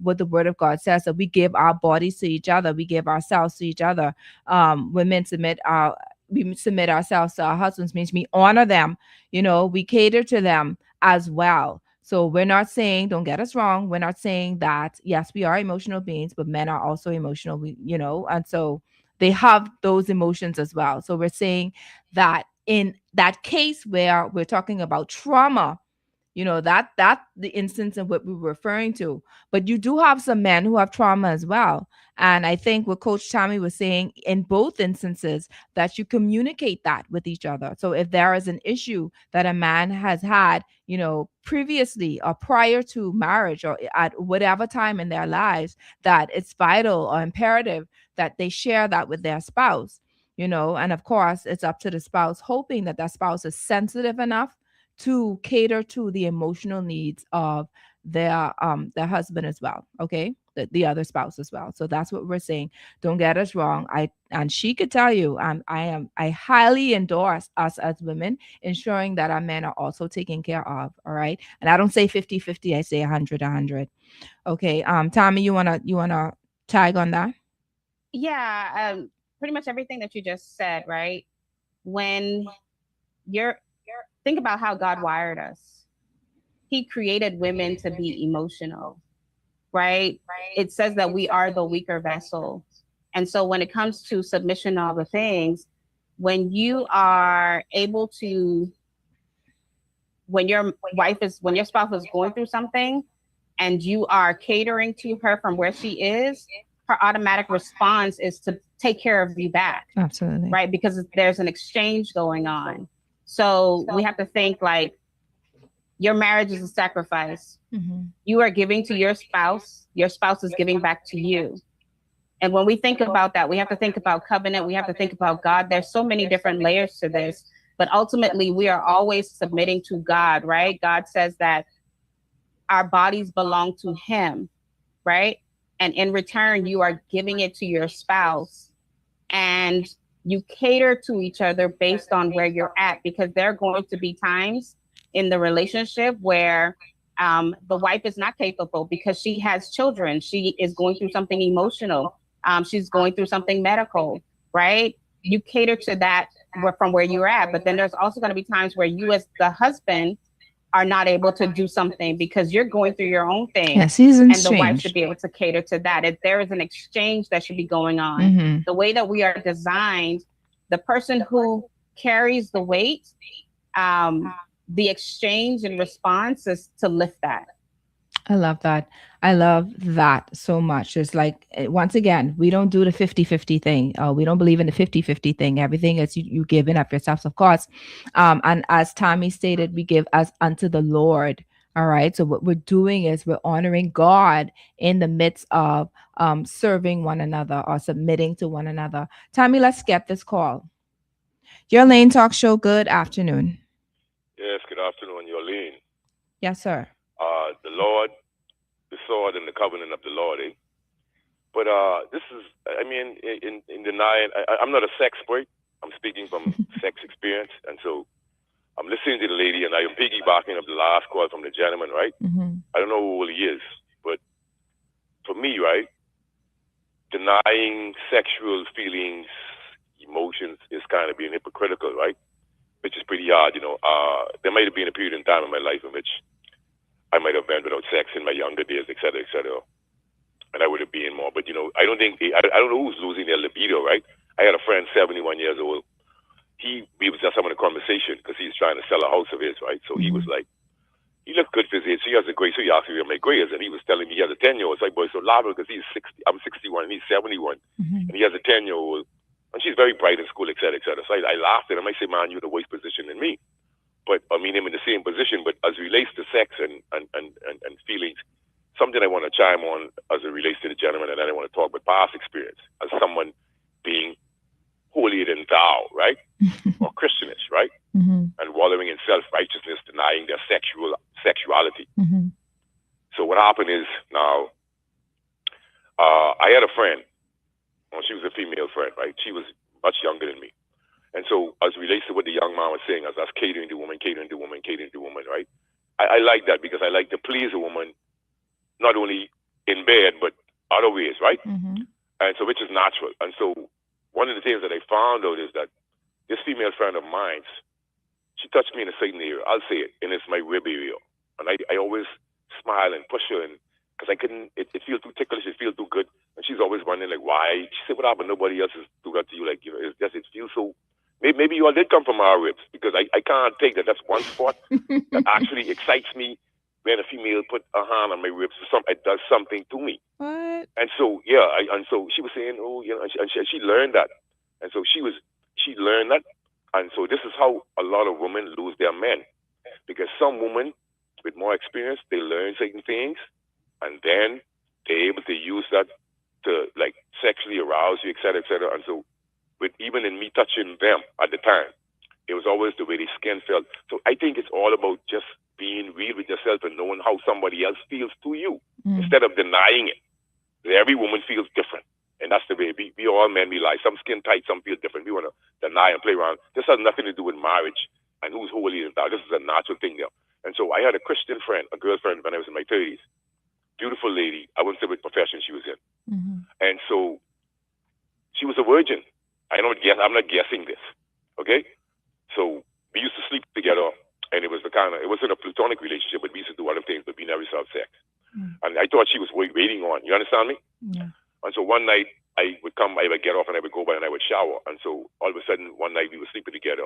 what the Word of God says, that we give our bodies to each other, we give ourselves to each other. Women we submit ourselves to our husbands, means we honor them, we cater to them as well. So we're not saying, don't get us wrong, we're not saying that, yes, we are emotional beings, but men are also emotional, and so they have those emotions as well. So we're saying that in that case where we're talking about trauma, that the instance of what we were referring to. But you do have some men who have trauma as well. And I think what Coach Tammy was saying in both instances, that you communicate that with each other. So if there is an issue that a man has had, previously or prior to marriage or at whatever time in their lives, that it's vital or imperative that they share that with their spouse. and of course it's up to the spouse, hoping that that spouse is sensitive enough to cater to the emotional needs of their husband as well. Okay, the other spouse as well. So that's what we're saying. Don't get us wrong. And she could tell you, I highly endorse us as women ensuring that our men are also taken care of. All right, and I don't say 50-50, I say 100-100. Okay, Tommy, you wanna tag on that? Yeah, pretty much everything that you just said, right? When you're think about how God wired us. He created women to be emotional, right? It says that we are the weaker vessel. And so when it comes to submission, all the things, when you are able to, when your spouse is going through something and you are catering to her from where she is, her automatic response is to take care of you back. Absolutely. Right? Because there's an exchange going on. So we have to think like your marriage is a sacrifice. Mm-hmm. You are giving to your spouse is giving back to you. And when we think about that, we have to think about covenant. We have to think about God. There's so many different layers to this, but ultimately we are always submitting to God, right? God says that our bodies belong to him, right? And in return, you are giving it to your spouse, and you cater to each other based on where you're at, because there are going to be times in the relationship where the wife is not capable because she has children. She is going through something emotional. She's going through something medical, right? You cater to that from where you're at. But then there's also going to be times where you as the husband are not able to do something because you're going through your own thing. Yeah, seasons and the wife change. should be able to cater to that. If there is an exchange that should be going on. Mm-hmm. The way that we are designed, the person who carries the weight, the exchange and response is to lift that. I love that. I love that so much. It's like, once again, we don't do the 50-50 thing. We don't believe in the 50-50 thing. Everything is you giving up yourselves, of course. And as Tommy stated, we give as unto the Lord. All right. So what we're doing is we're honoring God in the midst of serving one another or submitting to one another. Tommy, let's get this call. Your Lane Talk Show. Good afternoon. Yes, good afternoon, Yolene. Yes, sir. The Lord, the sword and the covenant of the Lord, eh? But this is, I mean, in denying, I'm not a sex expert. I'm speaking from sex experience. And so I'm listening to the lady, and I am piggybacking of the last call from the gentleman, right? Mm-hmm. I don't know who he is, but for me, right, denying sexual feelings, emotions is kind of being hypocritical, right? Which is pretty hard, you know. There might have been a period in time in my life in which I might have been without sex in my younger days, et cetera, and I would have been more. But, you know, I don't know who's losing their libido, right? I had a friend, 71 years old. We was just having a conversation because he's trying to sell a house of his, right? So he was like, he looked good for his age. So he has a gray, so he asked me where my gray is, and he was telling me he has a 10-year-old. It's like, boy, so laughing because he's 60, I'm 61, and he's 71, and he has a 10-year-old, and she's very bright in school, et cetera, et cetera. So I laughed at him. I said, man, you're in a worse position than me. But I mean, him in the same position, but as it relates to sex and feelings, something I want to chime on as it relates to the gentleman, and then I want to talk about past experience as someone being holier than thou, right? Or Christianish, right? Mm-hmm. And wallowing in self-righteousness, denying their sexuality. Mm-hmm. So what happened is now, I had a friend, well, she was a female friend, right? She was much younger than me. And so as it relates to what the young man was saying, as us catering to woman, right? I like that because I like to please a woman, not only in bed, but other ways, right? Mm-hmm. And so, which is natural. And so one of the things that I found out is that this female friend of mine, she touched me in a certain area. I'll say it, and it's my rib area. And I always smile and push her, and because I couldn't, it feels too ticklish, it feels too good. And she's always wondering, like, why? She said, what happened? Nobody else is do that to you. Like, you know, it feels so. Maybe you all did come from our ribs, because I can't take that. That's one spot that actually excites me when a female put a hand on my ribs. It does something to me. What? And so, yeah, and so she was saying, oh, you know, and she learned that. And so she learned that. And so this is how a lot of women lose their men. Because some women with more experience, they learn certain things, and then they're able to use that to, like, sexually arouse you, et cetera, et cetera. And so But even in me touching them at the time, it was always the way their skin felt. So I think it's all about just being real with yourself and knowing how somebody else feels to you instead of denying it. Every woman feels different. And that's the way we all men, we lie. Some skin tight, some feel different. We want to deny and play around. This has nothing to do with marriage and who's holy and that. This is a natural thing there. And so I had a Christian friend, a girlfriend when I was in my 30s. Beautiful lady. I wouldn't say what profession she was in. And so she was a virgin. I'm not guessing this. Okay? So we used to sleep together, and it wasn't a platonic relationship, but we used to do other things, but we never used to have sex. And I thought she was waiting on. You understand me? And so one night I would get off and I would go by and I would shower. And so all of a sudden one night we were sleeping together,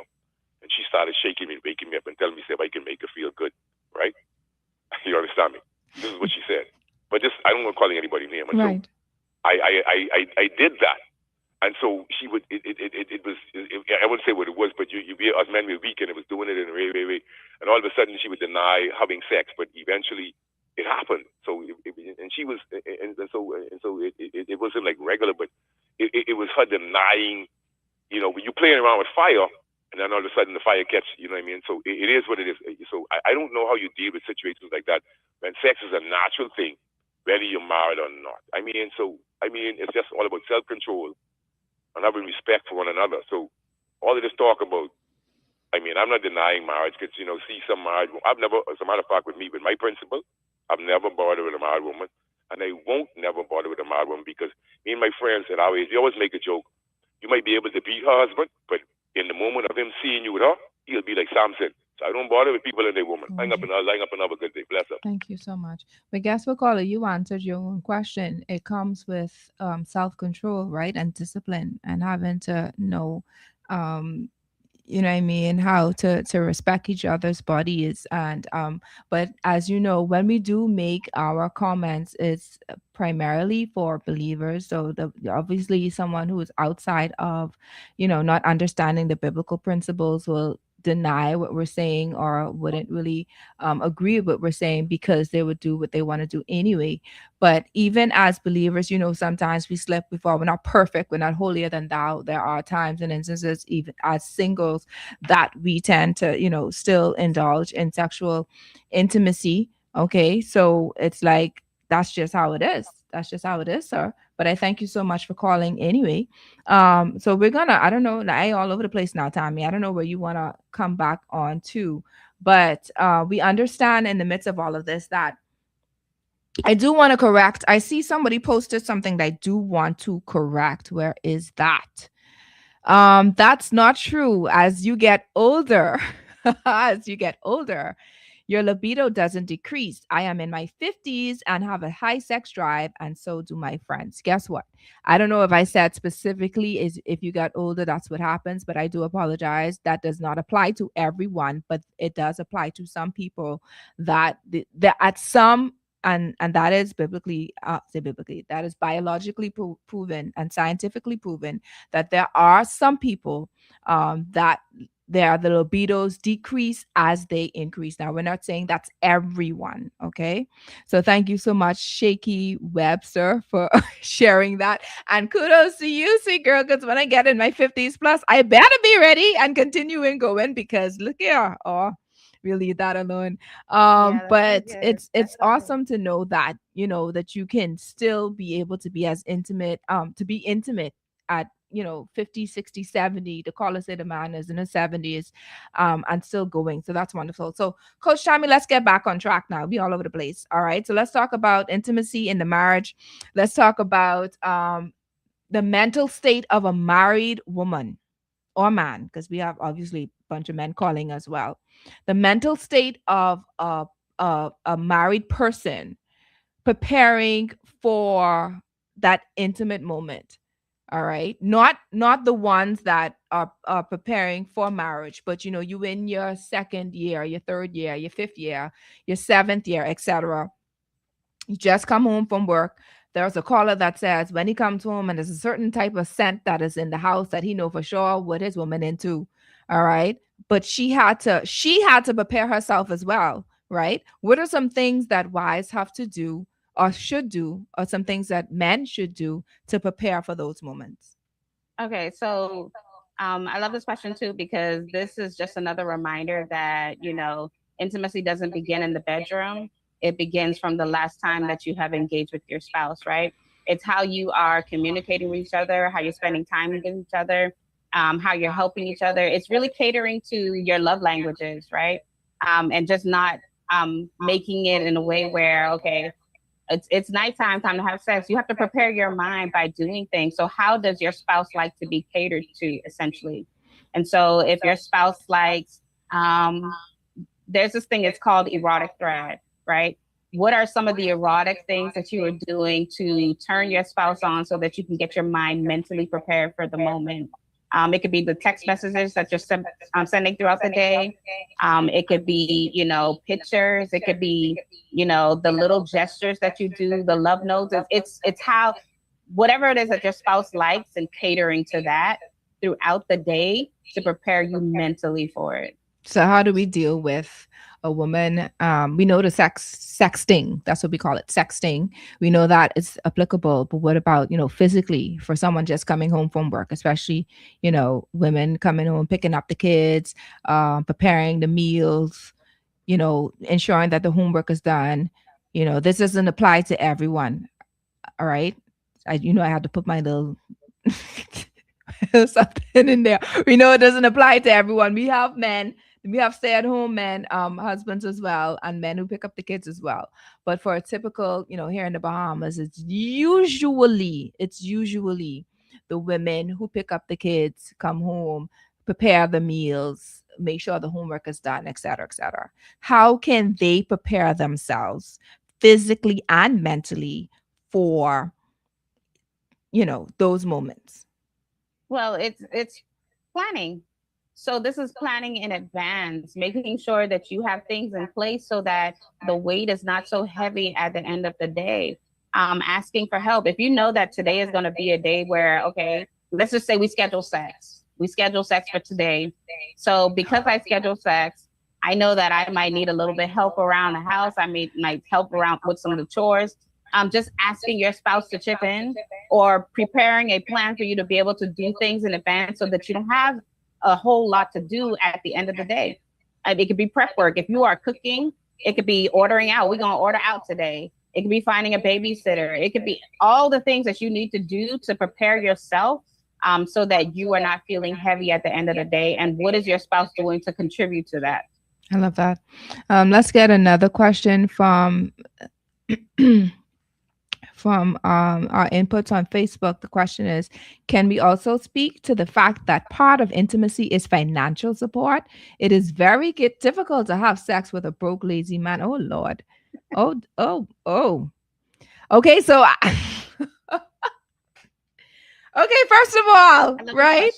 and she started shaking me, waking me up, and telling me if I can make her feel good, right? You understand me? This is what she said. But I don't want to call anybody name. And so I did that. And so she would. It was. I wouldn't say what it was, but us men were weak, and it was doing it in a way. And all of a sudden, she would deny having sex, but eventually, it happened. So she was, and so it wasn't like regular, but it was her denying. You know, when you're playing around with fire, and then all of a sudden the fire catches. You know what I mean? So it is what it is. So I don't know how you deal with situations like that when sex is a natural thing, whether you're married or not. I mean, it's just all about self-control and having respect for one another. So all of this talk about, I'm not denying marriage because, see some marriage, I've never, as a matter of fact, with my principle, I've never bothered with a married woman, and I won't never bother with a married woman because me and my friends at our age, they always make a joke. You might be able to beat her husband, but in the moment of him seeing you with her, he'll be like Samson. So I don't bother with people and their woman. Line up and have a good day. Bless her. Thank you so much. But guess what, caller? You answered your own question. It comes with self-control, right? And discipline, and having to know, you know what I mean, how to respect each other's bodies. And but as you know, when we do make our comments, it's primarily for believers. So obviously someone who is outside of, not understanding the biblical principles will deny what we're saying or wouldn't really agree with what we're saying because they would do what they want to do anyway. But even as believers, sometimes we slip before. We're not perfect. We're not holier than thou. There are times and instances, even as singles, that we tend to, still indulge in sexual intimacy. Okay. So it's like, that's just how it is. That's just how it is, sir. But I thank you so much for calling anyway. So we're gonna, I don't know, I all over the place now, Tammy. I don't know where you want to come back on to, but we understand in the midst of all of this that I do want to correct. I see somebody posted something that I do want to correct. Where is that? That's not true. As you get older, your libido doesn't decrease. I am in my 50s and have a high sex drive, and so do my friends. Guess what? I don't know if I said specifically is if you get older, that's what happens, but I do apologize. That does not apply to everyone, but it does apply to some people that at some, and that is that is biologically proven and scientifically proven that there are some people that the libidos decrease as they increase. Now, we're not saying that's everyone, okay? So thank you so much, Shaky Webster, for sharing that. And kudos to you, sweet girl, because when I get in my 50s plus, I better be ready and continuing going because look here. Oh, we'll leave that alone. But it's awesome to know that, that you can still be able to be as intimate, at 50, 60, 70. The caller said the man is in his 70s and still going. So that's wonderful. So Coach Tammy, let's get back on track now. Be all over the place. All right. So let's talk about intimacy in the marriage. Let's talk about the mental state of a married woman or man, because we have obviously a bunch of men calling as well. The mental state of a married person preparing for that intimate moment. All right. Not the ones that are preparing for marriage, but you in your second year, your third year, your fifth year, your seventh year, etc. You just come home from work. There's a caller that says when he comes home and there's a certain type of scent that is in the house that he know for sure what his woman into. All right. But she had to prepare herself as well. Right. What are some things that wives have to do or should do, or some things that men should do to prepare for those moments? Okay, so I love this question too, because this is just another reminder that, intimacy doesn't begin in the bedroom. It begins from the last time that you have engaged with your spouse, right? It's how you are communicating with each other, how you're spending time with each other, how you're helping each other. It's really catering to your love languages, right? And just not making it in a way where, okay, it's nighttime, time to have sex. You have to prepare your mind by doing things. So how does your spouse like to be catered to, essentially? And so if your spouse likes, there's this thing, it's called erotic thread, right? What are some of the erotic things that you are doing to turn your spouse on so that you can get your mind mentally prepared for the moment? It could be the text messages that you're sending throughout the day. It could be, pictures. It could be, the little gestures that you do, the love notes. It's how, whatever it is that your spouse likes, and catering to that throughout the day to prepare you mentally for it. So how do we deal with a woman? We know the sexting, that's what we call it, sexting. We know that it's applicable, but what about, physically, for someone just coming home from work, especially, women coming home, picking up the kids, preparing the meals, ensuring that the homework is done. This doesn't apply to everyone. All right. I had to put my little something in there. We know it doesn't apply to everyone. We have men, we have stay-at-home men, husbands as well, and men who pick up the kids as well. But for a typical, here in the Bahamas, it's usually the women who pick up the kids, come home, prepare the meals, make sure the homework is done, et cetera, et cetera. How can they prepare themselves physically and mentally for, those moments? Well, it's planning. So this is planning in advance, making sure that you have things in place so that the weight is not so heavy at the end of the day. Asking for help. If you know that today is going to be a day where, okay, let's just say we schedule sex. We schedule sex for today. So because I schedule sex, I know that I might need a little bit help around the house. I might help around with some of the chores. Just asking your spouse to chip in, or preparing a plan for you to be able to do things in advance so that you don't have a whole lot to do at the end of the day. It could be prep work. If you are cooking, it could be ordering out. We're going to order out today. It could be finding a babysitter. It could be all the things that you need to do to prepare yourself so that you are not feeling heavy at the end of the day. And what is your spouse doing to contribute to that? I love that. Let's get another question from our inputs on Facebook. The question is, can we also speak to the fact that part of intimacy is financial support? It is very difficult to have sex with a broke, lazy man. Oh, Lord. Oh. Okay, so okay, first of all, right?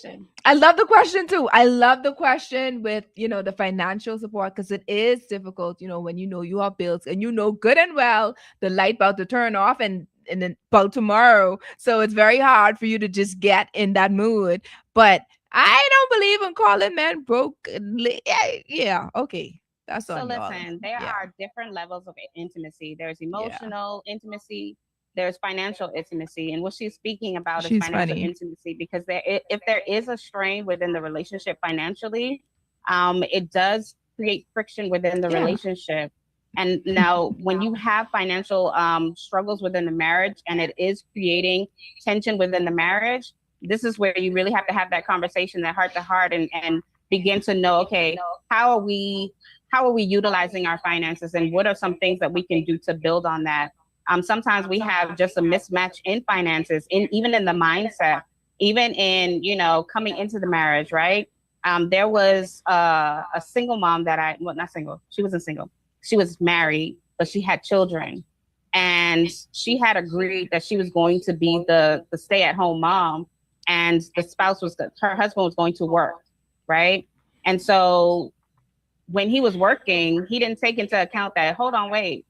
I love the question too. I love the question with, the financial support, because it is difficult, when you have bills and good and well the light about to turn off and then about tomorrow. So it's very hard for you to just get in that mood. But I don't believe in calling men broke. Yeah, okay. That's so on listen, there are different levels of intimacy. There's emotional intimacy. There's financial intimacy, and what she's speaking about is financial intimacy, because if there is a strain within the relationship financially, it does create friction within the relationship. And now when you have financial struggles within the marriage, and it is creating tension within the marriage, this is where you really have to have that conversation, that heart to heart, and begin to know, okay, how are we utilizing our finances, and what are some things that we can do to build on that? Sometimes we have just a mismatch in finances, even in the mindset, even in, coming into the marriage, right? There was a single mom that not single, she wasn't single. She was married, but she had children. And she had agreed that she was going to be the stay-at-home mom, and her husband was going to work, right? And so when he was working, he didn't take into account that, hold on, wait,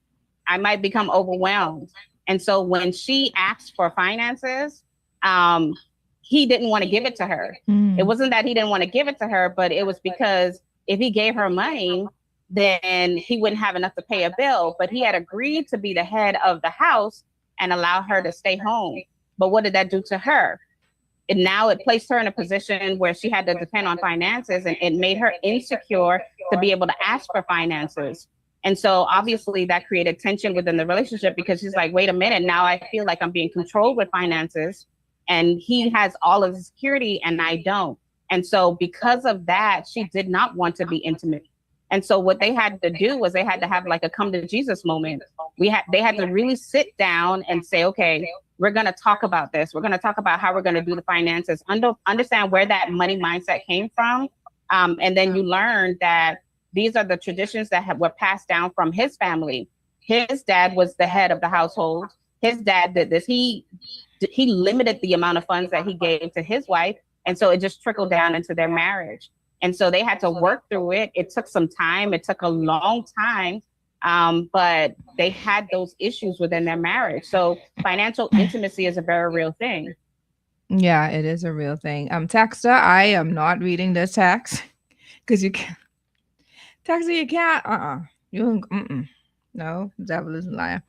I might become overwhelmed. And so when she asked for finances, he didn't want to give it to her. It wasn't that he didn't want to give it to her, but it was because if he gave her money, then he wouldn't have enough to pay a bill. But he had agreed to be the head of the house and allow her to stay home. But what did that do to her? now it placed her in a position where she had to depend on finances, and it made her insecure to be able to ask for finances. And so obviously that created tension within the relationship, because she's like, wait a minute, now I feel like I'm being controlled with finances, and he has all of the security and I don't. And so because of that, she did not want to be intimate. And so what they had to do was they had to have like a come to Jesus moment. They had to really sit down and say, okay, we're going to talk about this. We're going to talk about how we're going to do the finances, understand where that money mindset came from. And then you learn that these are the traditions that were passed down from his family. His dad was the head of the household. His dad did this. He limited the amount of funds that he gave to his wife. And so it just trickled down into their marriage. And so they had to work through it. It took some time. It took a long time. But they had those issues within their marriage. So financial intimacy is a very real thing. Yeah, it is a real thing. Texter, I am not reading this text because you can't. Texter, you can't. No, the devil is a liar.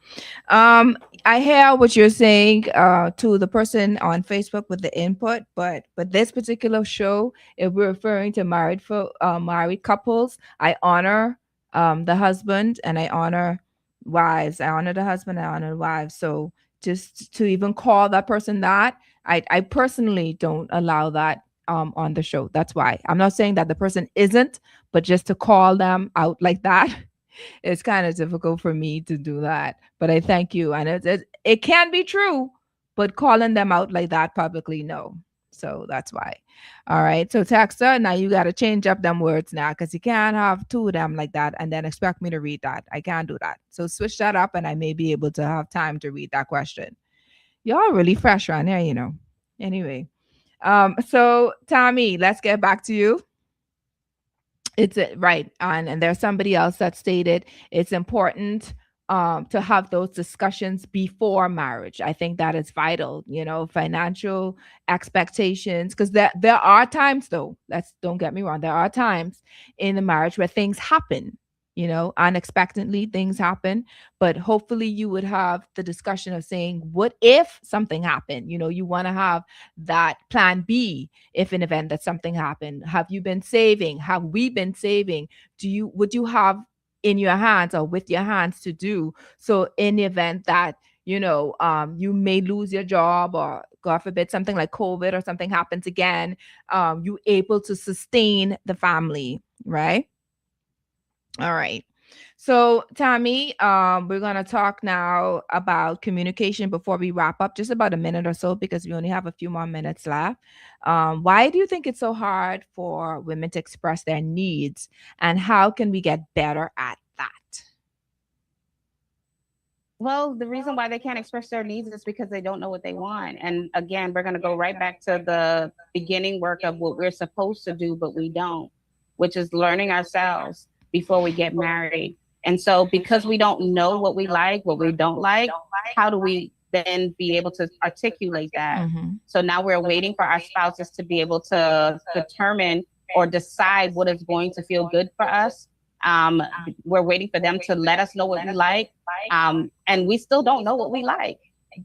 I hear what you're saying to the person on Facebook with the input, but this particular show, if we're referring to married couples, I honor the husband and I honor wives. I honor the husband, I honor the wives. So just to even call that person that, I personally don't allow that on the show. That's why. I'm not saying that the person isn't, but just to call them out like that, it's kind of difficult for me to do that. But I thank you. And it can be true, but calling them out like that publicly, no. So that's why. All right. So Texter, now you got to change up them words now, because you can't have two of them like that and then expect me to read that. I can't do that. So switch that up and I may be able to have time to read that question. Y'all really fresh around here, you know. Anyway. So Tammy, let's get back to you. It's right. And there's somebody else that stated it's important to have those discussions before marriage. I think that is vital, financial expectations, because there are times, though, don't get me wrong, there are times in the marriage where things happen, unexpectedly things happen, but hopefully you would have the discussion of saying, what if something happened? You want to have that plan B if an event that something happened. Have you been saving? Have we been saving? Would you have in your hands or with your hands to do so in the event that you may lose your job, or God forbid something like COVID or something happens again, you able to sustain the family, right? All right. So Tammy, we're going to talk now about communication before we wrap up, just about a minute or so, because we only have a few more minutes left. Why do you think it's so hard for women to express their needs, and how can we get better at that? Well, the reason why they can't express their needs is because they don't know what they want. And again, we're going to go right back to the beginning work of what we're supposed to do, but we don't, which is learning ourselves before we get married. And so because we don't know what we like, what we don't like, how do we then be able to articulate that? Mm-hmm. So now we're waiting for our spouses to be able to determine or decide what is going to feel good for us. We're waiting for them to let us know what we like. And we still don't know what we like.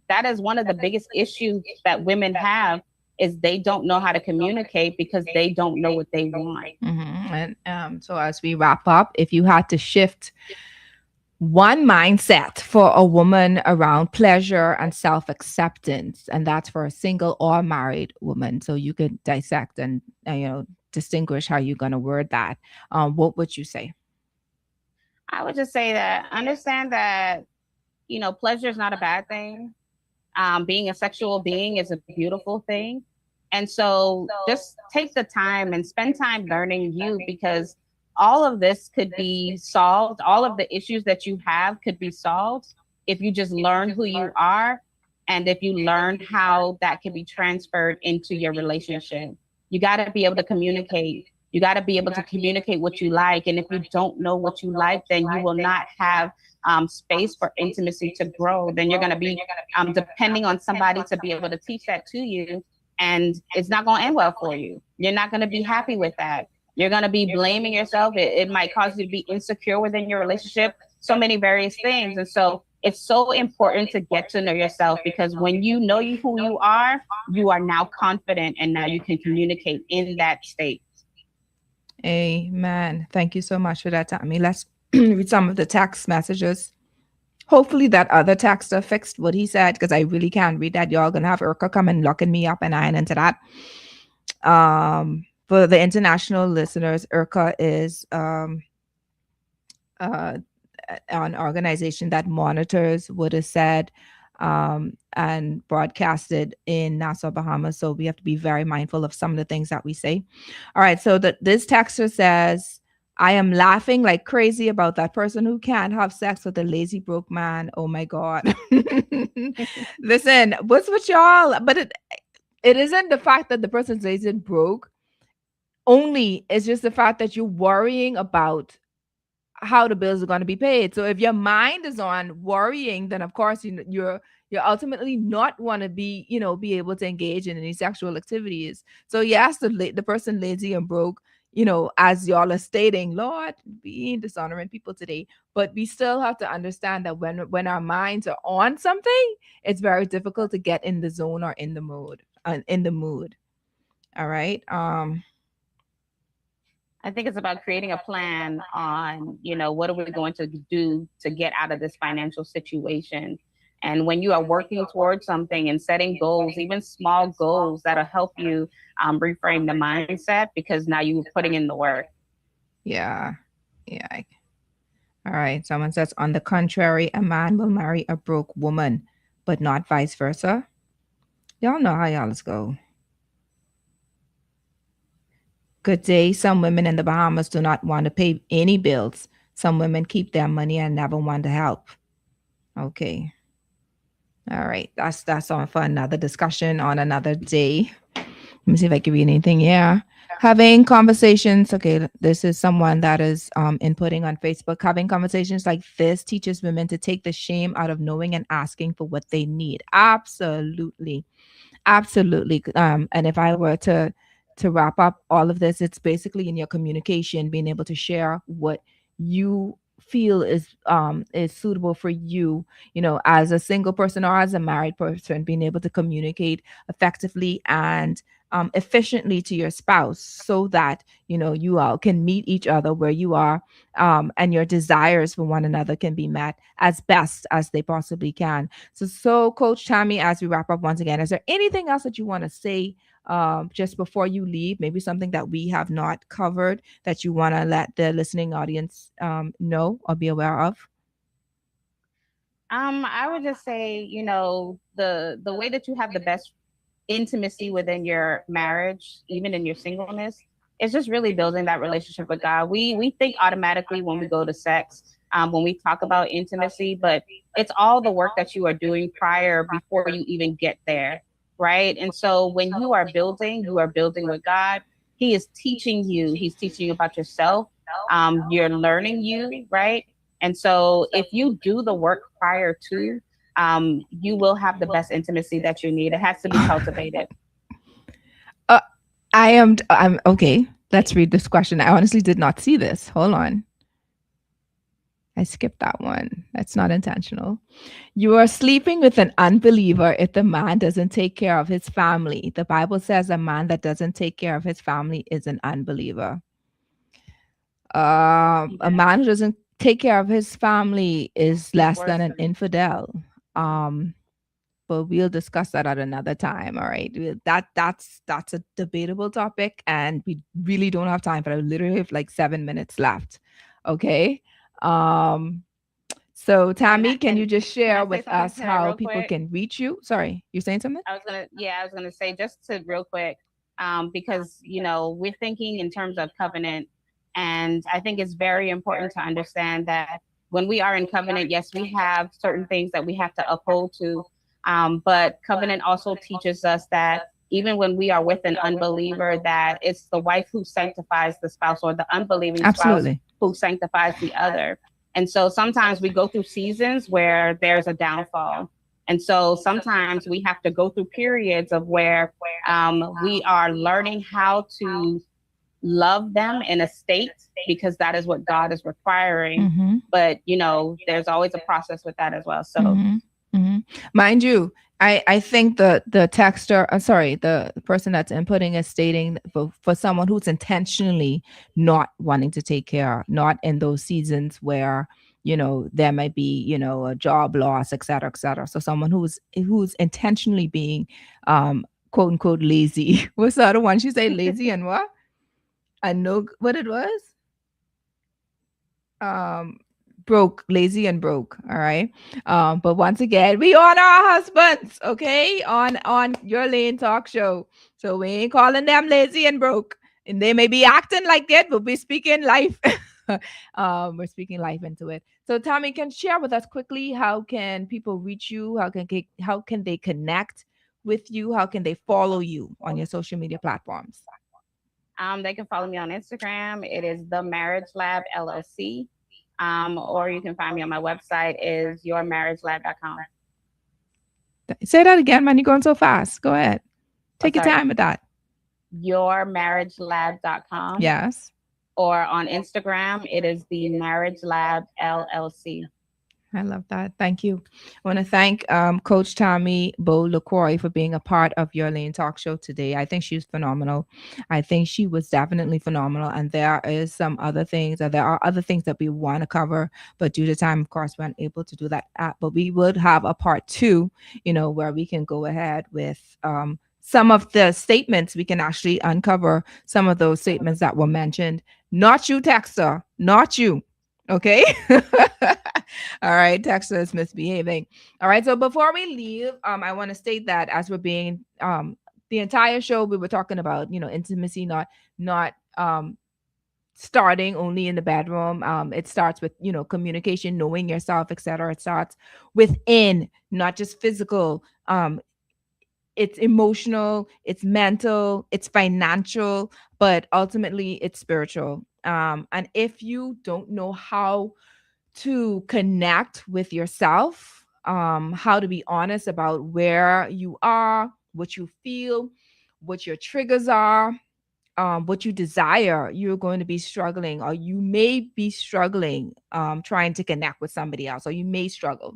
That is one of the biggest issues that women have, is they don't know how to communicate because they don't know what they want. Mm-hmm. And so as we wrap up, if you had to shift one mindset for a woman around pleasure and self-acceptance, and that's for a single or married woman, so you could dissect and distinguish how you're going to word that, what would you say? I would just say that understand that pleasure is not a bad thing. Being a sexual being is a beautiful thing. And so just take the time and spend time learning you, because all of this could be solved. All of the issues that you have could be solved if you just learn who you are, and if you learn how that can be transferred into your relationship. You got to be able to communicate. You got to be able to communicate what you like. And if you don't know what you like, then you will not have space for intimacy to grow. Then you're going to be depending on somebody to be able to teach that to you. And it's not going to end well for you. You're not going to be happy with that. You're going to be blaming yourself. It might cause you to be insecure within your relationship. So many various things. And so it's so important to get to know yourself, because when you know who you are now confident, and now you can communicate in that state. Amen. Thank you so much for that, Tammy. Let's read some of the text messages. Hopefully that other texter fixed what he said, because I really can't read that. Y'all gonna have Urka come and locking me up and iron into that. For the international listeners, Urka is an organization that monitors what is said and broadcasted in Nassau, Bahamas. So we have to be very mindful of some of the things that we say. All right. So this texter says, I am laughing like crazy about that person who can't have sex with a lazy broke man. Oh my God. Listen, what's with y'all? But it isn't the fact that the person's lazy and broke only. It's just the fact that you're worrying about how the bills are going to be paid. So if your mind is on worrying, then of course you're ultimately not want to be able to engage in any sexual activities. So yes, the person lazy and broke, as y'all are stating, Lord, we ain't dishonoring people today, but we still have to understand that when our minds are on something, it's very difficult to get in the zone or in the mood. All right. I think it's about creating a plan on, what are we going to do to get out of this financial situation. And when you are working towards something and setting goals, even small goals, that'll help you reframe the mindset, because now you're putting in the work. Yeah. Yeah. All right. Someone says, on the contrary, a man will marry a broke woman, but not vice versa. Y'all know how y'all go. Good day. Some women in the Bahamas do not want to pay any bills. Some women keep their money and never want to help. Okay. All right. That's on for another discussion on another day. Let me see if I can read anything. Yeah. Having conversations. Okay. This is someone that is inputting on Facebook. Having conversations like this teaches women to take the shame out of knowing and asking for what they need. Absolutely. Absolutely. And if I were to wrap up all of this, it's basically in your communication, being able to share what you feel is suitable for you, as a single person or as a married person, being able to communicate effectively and efficiently to your spouse, so that you all can meet each other where you are, and your desires for one another can be met as best as they possibly can. So Coach Tammy, as we wrap up once again, is there anything else that you want to say just before you leave? Maybe something that we have not covered that you want to let the listening audience know or be aware of? I would just say, the way that you have the best intimacy within your marriage, even in your singleness, is just really building that relationship with God. We think automatically when we go to sex, when we talk about intimacy, but it's all the work that you are doing prior, before you even get there, right? And so when you are building with God. He is teaching you. He's teaching you about yourself. You're learning you, right? And so if you do the work prior to, you will have the best intimacy that you need. It has to be cultivated. I'm okay. Let's read this question. I honestly did not see this. Hold on. I skipped that one. That's not intentional. You are sleeping with an unbeliever if the man doesn't take care of his family. The Bible says a man that doesn't take care of his family is an unbeliever. A man who doesn't take care of his family is less than an infidel. But we'll discuss that at another time. All right. That's a debatable topic, and we really don't have time, but I literally have like 7 minutes left. Okay. So Tammy, can you just share with us how people can reach you? Sorry, you're saying something? I was gonna say, just to real quick, because we're thinking in terms of covenant, and I think it's very important to understand that when we are in covenant, yes, we have certain things that we have to uphold to, but covenant also teaches us that even when we are with an unbeliever, that it's the wife who sanctifies the spouse, or the unbelieving spouse who sanctifies the other. And so sometimes we go through seasons where there's a downfall. And so sometimes we have to go through periods of where we are learning how to love them in a state because that is what God is requiring. But, you know, there's always a process with that as well. So, mind you, I think the texter, sorry, the person that's inputting is stating for someone who's intentionally not wanting to take care, not in those seasons where, you know, there might be, you know, a job loss, et cetera, et cetera. So someone who's intentionally being, quote unquote, lazy. What's the other one? She said lazy and what? I know what it was. Broke, lazy and broke. All right. But once again, we on our husbands, okay? On your lane talk show. So we ain't calling them lazy and broke. And they may be acting like that, but we're speaking life. We're speaking life into it. So Tammy, can share with us quickly, how can people reach you? How can they connect with you? How can they follow you on your social media platforms? they can follow me on Instagram. It is The Marriage Lab LLC. Or you can find me on my website, is yourmarriagelab.com. Say that again, man. You're going so fast. Go ahead. Take your time with that. Yourmarriagelab.com. Yes. Or on Instagram, it is The Marriage Lab LLC. I love that. Thank you. I want to thank Coach Tammy Bowe-Lacroix for being a part of Your Lane Talk Show today. I think she was phenomenal. I think she was definitely phenomenal. And there are other things that we want to cover, but due to time, of course, we weren't able to do that. But we would have a part 2, you know, where we can go ahead with some of the statements. We can actually uncover some of those statements that were mentioned. Not you, Texter, not you. Okay. All right. Texter is misbehaving. All right. So before we leave, I want to state that as we're being the entire show, we were talking about, you know, intimacy, not starting only in the bedroom. It starts with, you know, communication, knowing yourself, etc. It starts within, not just physical. It's emotional, it's mental, it's financial, but ultimately it's spiritual. And if you don't know how to connect with yourself, how to be honest about where you are, what you feel, what your triggers are, what you desire, you're going to be struggling, or you may be struggling trying to connect with somebody else, or you may struggle.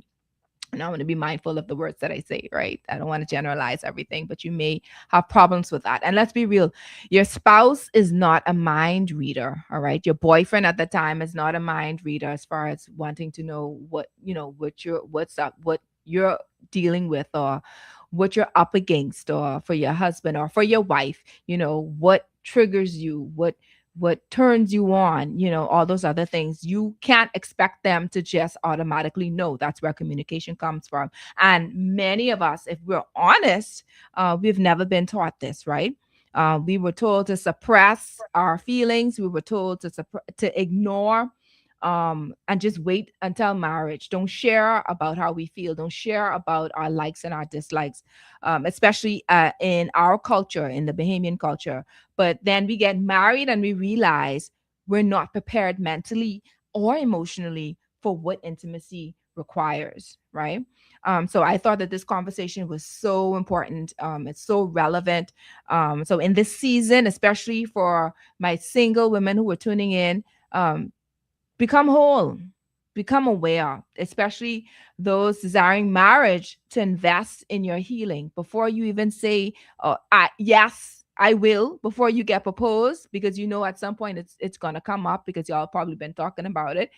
And I want to be mindful of the words that I say, right? I don't want to generalize everything, but you may have problems with that. And let's be real. Your spouse is not a mind reader, all right? Your boyfriend at the time is not a mind reader as far as wanting to know what you're dealing with, or what you're up against, or for your husband or for your wife, you know, what triggers you, what turns you on, you know, all those other things. You can't expect them to just automatically know. That's where communication comes from. And many of us, if we're honest, we've never been taught this, right? We were told to suppress our feelings. We were told to ignore, and just wait until marriage. Don't share about how we feel. Don't share about our likes and our dislikes, especially in our culture, in the Bahamian culture. But then we get married and we realize we're not prepared mentally or emotionally for what intimacy requires, right? So I thought that this conversation was so important. It's so relevant. So in this season, especially for my single women who are tuning in, become whole, become aware, especially those desiring marriage, to invest in your healing before you even say, yes, I will, before you get proposed, because you know at some point it's going to come up because y'all probably been talking about it.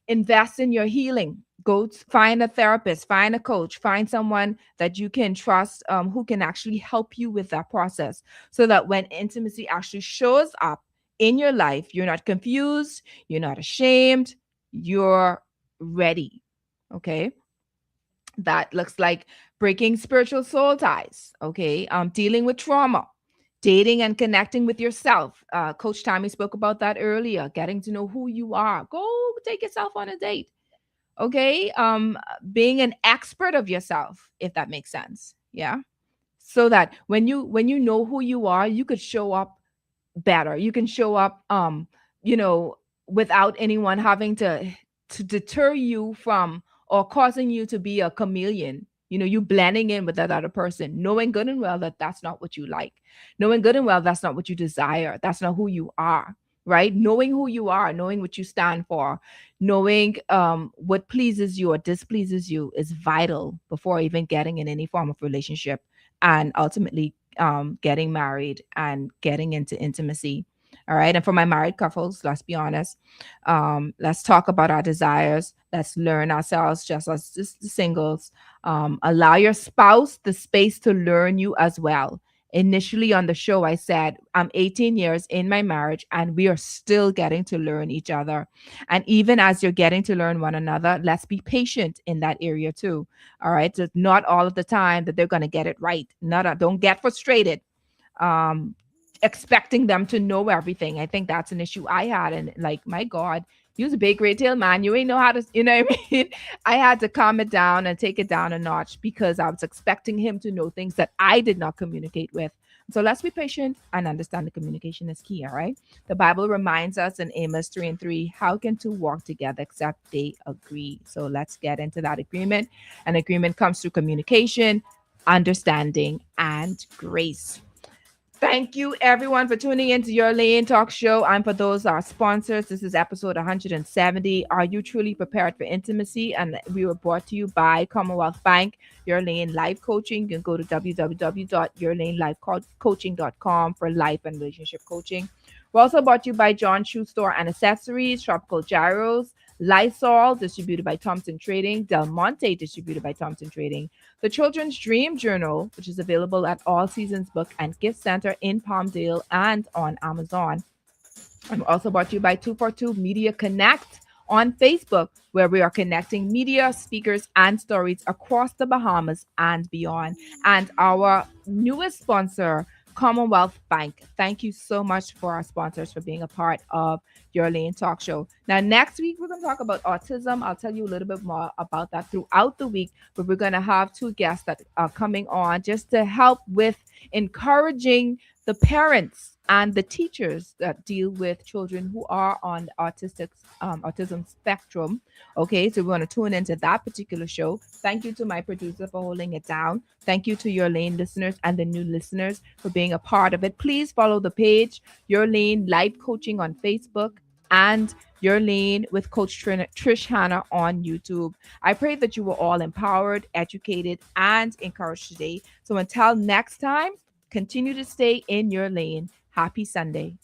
Invest in your healing. Go find a therapist, find a coach, find someone that you can trust, who can actually help you with that process, so that when intimacy actually shows up in your life, you're not confused, you're not ashamed, you're ready. Okay. That looks like breaking spiritual soul ties. Okay. Dealing with trauma, dating and connecting with yourself. Coach Tammy spoke about that earlier. Getting to know who you are. Go take yourself on a date. Okay. Being an expert of yourself, if that makes sense. Yeah. So that when you know who you are, you could show up better. You can show up, without anyone having to deter you from, or causing you to be a chameleon, you blending in with that other person, knowing good and well that that's not what you like, knowing good and well that's not what you desire, that's not who you are, right? Knowing who you are, knowing what you stand for, knowing what pleases you or displeases you is vital before even getting in any form of relationship and ultimately getting married and getting into intimacy. All right. And for my married couples, let's be honest. Let's talk about our desires. Let's learn ourselves just as just the singles. Allow your spouse the space to learn you as well. Initially on the show, I said, I'm 18 years in my marriage and we are still getting to learn each other. And even as you're getting to learn one another, let's be patient in that area too. All right. So not all of the time that they're going to get it right. Don't get frustrated. Expecting them to know everything. I think that's an issue I had. And like, my God, you was a big great tail man. You ain't know how to, you know what I mean? I had to calm it down and take it down a notch because I was expecting him to know things that I did not communicate with. So let's be patient and understand the communication is key. All right. The Bible reminds us in Amos 3:3, how can two walk together except they agree? So let's get into that agreement. An agreement comes through communication, understanding, and grace. Thank you, everyone, for tuning into Your Lane Talk Show. And for those our sponsors, this is episode 170. Are you truly prepared for intimacy? And we were brought to you by Commonwealth Bank, Your Lane Life Coaching. You can go to www.yourlanelifecoaching.com for life and relationship coaching. We're also brought to you by John Shoe Store and Accessories, Tropical Gyros, Lysol, distributed by Thompson Trading, Del Monte, distributed by Thompson Trading, the Children's Dream Journal, which is available at All Seasons Book and Gift Center in Palmdale and on Amazon. I'm also brought to you by 242 Media Connect on Facebook, where we are connecting media, speakers, and stories across the Bahamas and beyond. And our newest sponsor, Commonwealth Bank. Thank you so much for our sponsors for being a part of Your Lane Talk Show. Now, next week, we're going to talk about autism. I'll tell you a little bit more about that throughout the week, but we're going to have two guests that are coming on just to help with encouraging the parents and the teachers that deal with children who are on the autism spectrum. Okay, so we want to tune into that particular show. Thank you to my producer for holding it down. Thank you to Your Lane listeners and the new listeners for being a part of it. Please follow the page, Your Lane Life Coaching on Facebook and Your Lane with Coach Trish Hanna on YouTube. I pray that you were all empowered, educated, and encouraged today. So until next time, continue to stay in your lane. Happy Sunday.